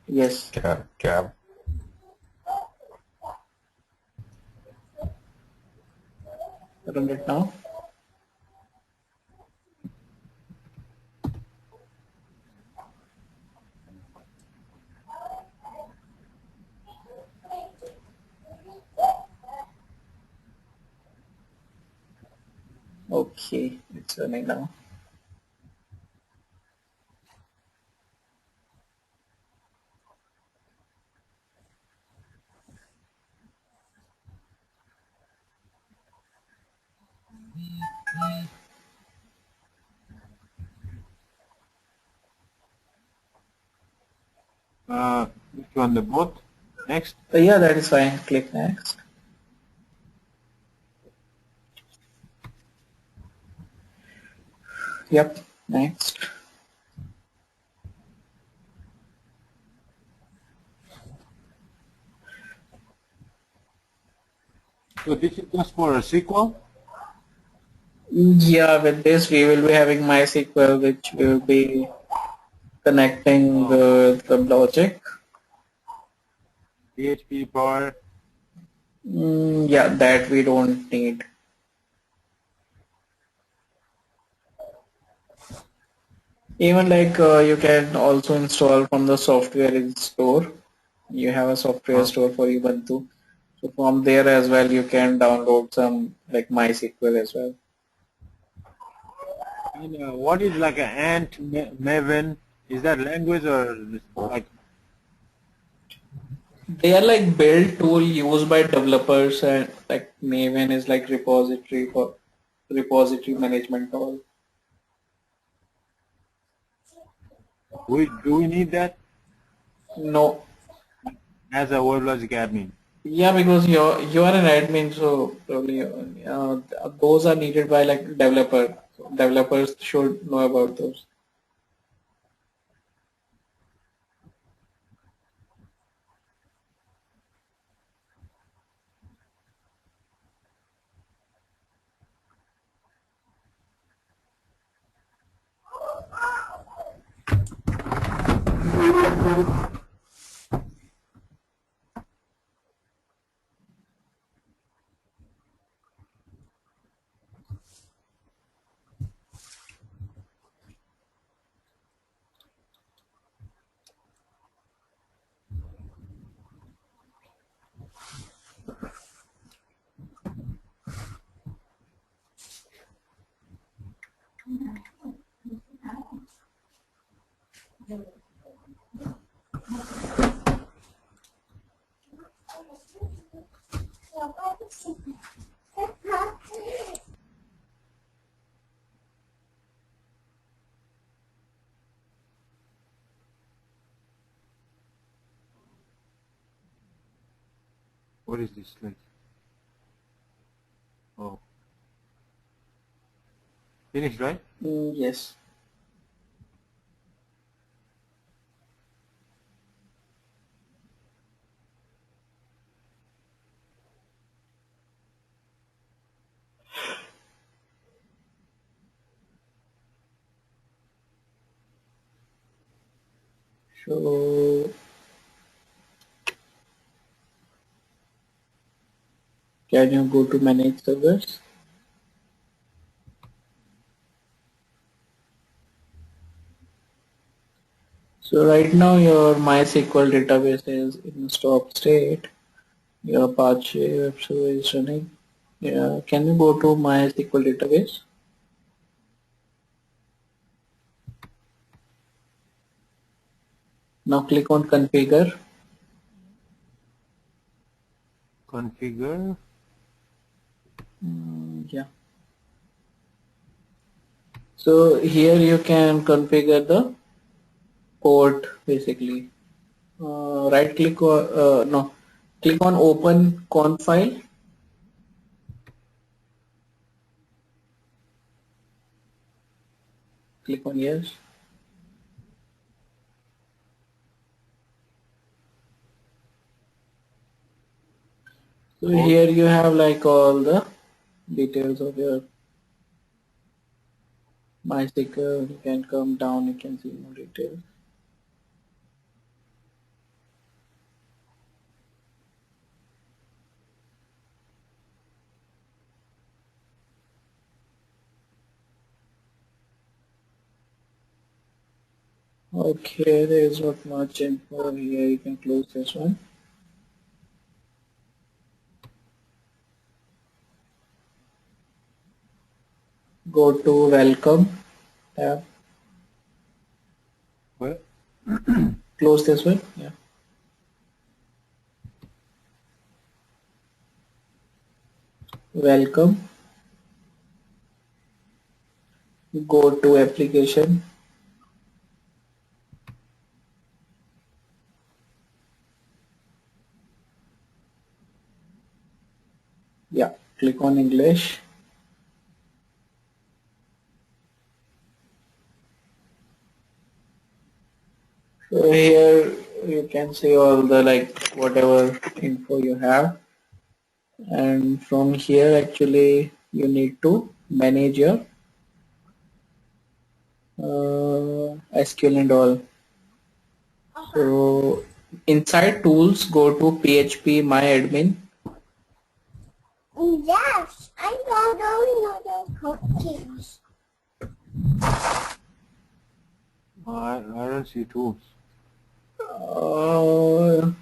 Yes. Cab. Run it now. Okay, it's running now. Which one? The both? Next. Yeah, that is fine. Click next. Yep, next. So this is just for a SQL? Yeah, with this we will be having MySQL, which will be connecting with the logic. PHP power. Yeah, that we don't need. Even like you can also install from the software store. You have a software store for Ubuntu. So from there as well you can download some like MySQL as well. And what is like an Ant, Maven? Is that language or like? They are like built tool used by developers, and like Maven is like repository for repository management tool. Do we need that No, as a WebLogic admin? yeah, because you are an admin, so probably those are needed by like developer. So developers should know about those. What is this like? Oh, finished, right? Yes. So can you go to manage servers? So right now your MySQL database is in stop state. Your Apache web server is running. Yeah, can you go to MySQL database? Now click on configure. Configure. Yeah. So here you can configure the port basically. Right click or no, click on open conf file. Click on yes. So here you have like all the details of your MySQL. You can come down, you can see more details. Okay, there is not much info here. You can close this one. Go to welcome tab. What? Close this one. Yeah. Welcome. Go to application. Yeah. Click on English. So here you can see all the like whatever info you have, and from here actually you need to manage your SQL and all. So inside tools, go to PHP my admin. Yes, I got all the cookies. I don't see tools.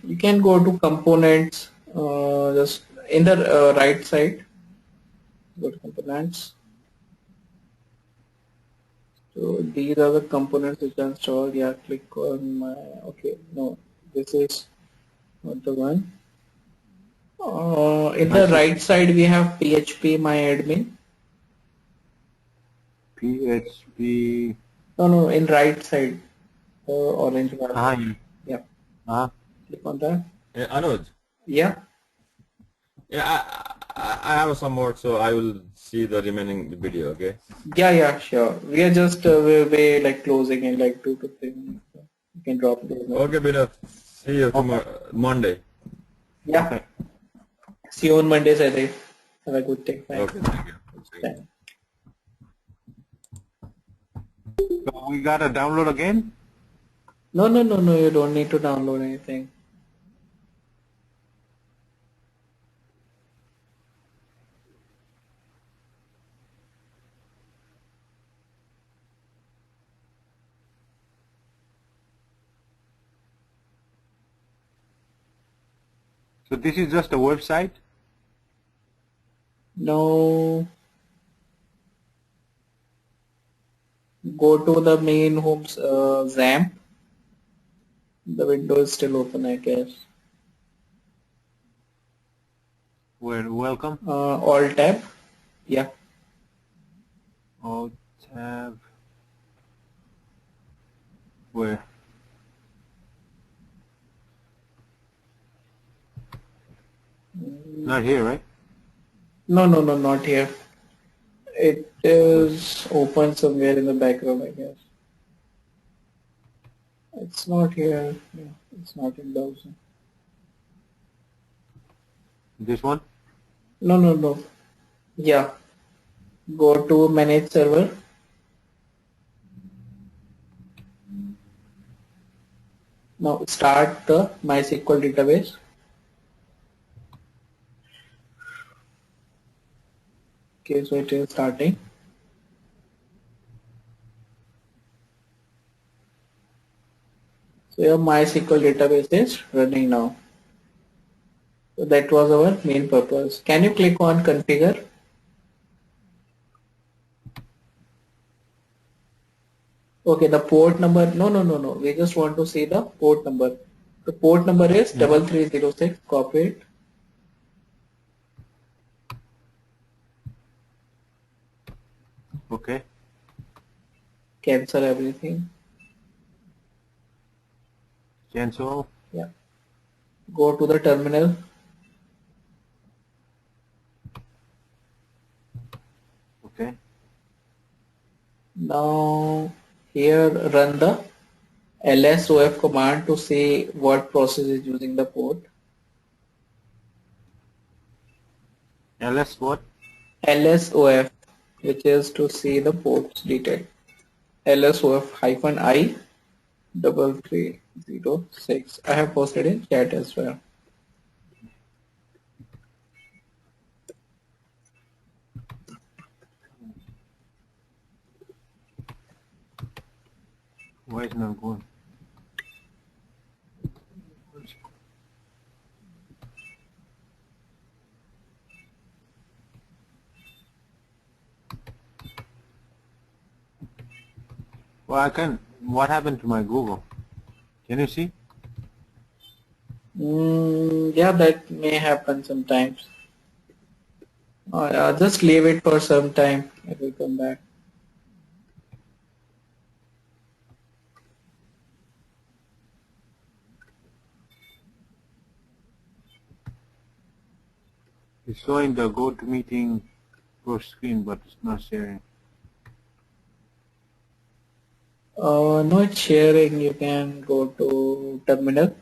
You can go to components, just in the right side. Go to components. So these are the components which are installed. Yeah, click on my. Okay, no, this is not the one. In I the see right side we have PHP my admin. PHP. No, no, in right side, orange bar. Ah, Yeah, ah, click on that. Anuj, Yeah, I have some work, so I will see the remaining video. Okay. yeah, yeah, sure. We are just we like closing in like 2 to 3 minutes. So you can drop those notes. Okay, Bina. See you okay, tomorrow, Monday. Yeah, okay. see you on Monday, Saturday. Have a good day. Bye. Okay, thank you. Thank you. Bye. So we gotta download again. No, no, no, no. You don't need to download anything. So this is just a website. No, go to the main home's XAMPP. The window is still open, I guess. Where welcome. Alt tab. Yeah. Alt tab. Where? Not here, right? No, no, no, not here. It Where? is open somewhere in the background, I guess. It's not here. Yeah, it's not in browser. This one? No, no, no. Yeah. Go to manage server. Now start the MySQL database. Okay, so it is starting. So your MySQL database is running now. So that was our main purpose. Can you click on configure? Okay, the port number. No, no, no, no. We just want to see the port number. The port number is 3306. Copy it. Okay. Cancel everything. Cancel. Yeah. Go to the terminal. Okay. Now here run the lsof command to see what process is using the port. ls what? lsof, which is to see the ports detail. lsof -i 3306. I have posted in chat as well. Why is not going? Well, I can. What happened to my Google? Can you see? Yeah, that may happen sometimes. Just leave it for some time. It will come back. It's showing the GoToMeeting push screen, but it's not sharing. No, it's sharing. You can go to terminal.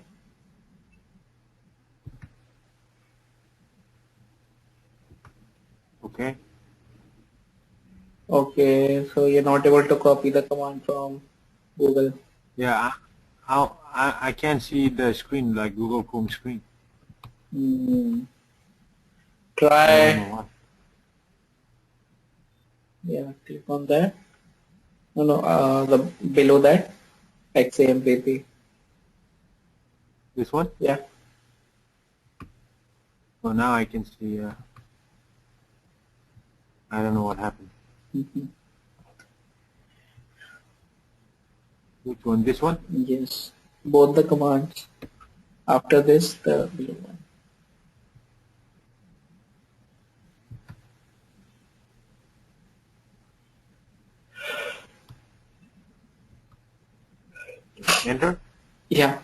Okay. Okay, so you're not able to copy the command from Google. Yeah. I can't see the screen like Google Chrome screen. Hmm. I don't Try. know why. Yeah, click on that. No, no, the below that. XAMPP. This one? Yeah. Oh, now I can see. I don't know what happened. Which one? This one? Yes. Both the commands. After this, the blue one. Enter? Yeah.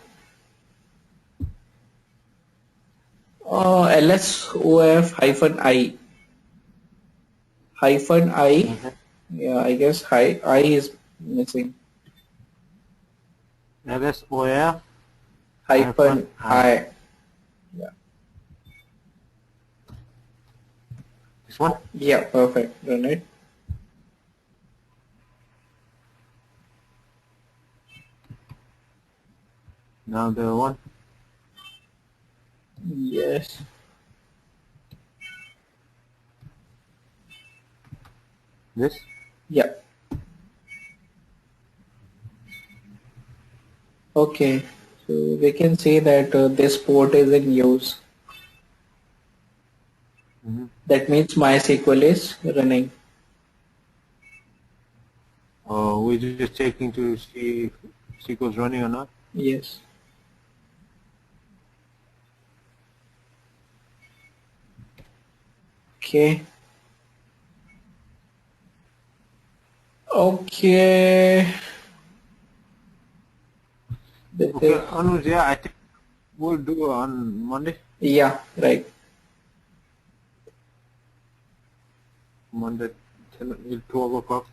LSOF hyphen I. Hyphen I. Okay. Yeah, I guess I is missing. LSOF Hyphen I. Yeah. This one? Yeah, perfect. Run it. Now the one? Yes. This? Yeah. Okay. So we can say that this port is in use. That means MySQL is running. We're just checking to see if SQL's running or not. Yes. Okay. Okay. Okay, Anuj, yeah, I think we'll do on Monday. Yeah, right. Monday, 12 o'clock.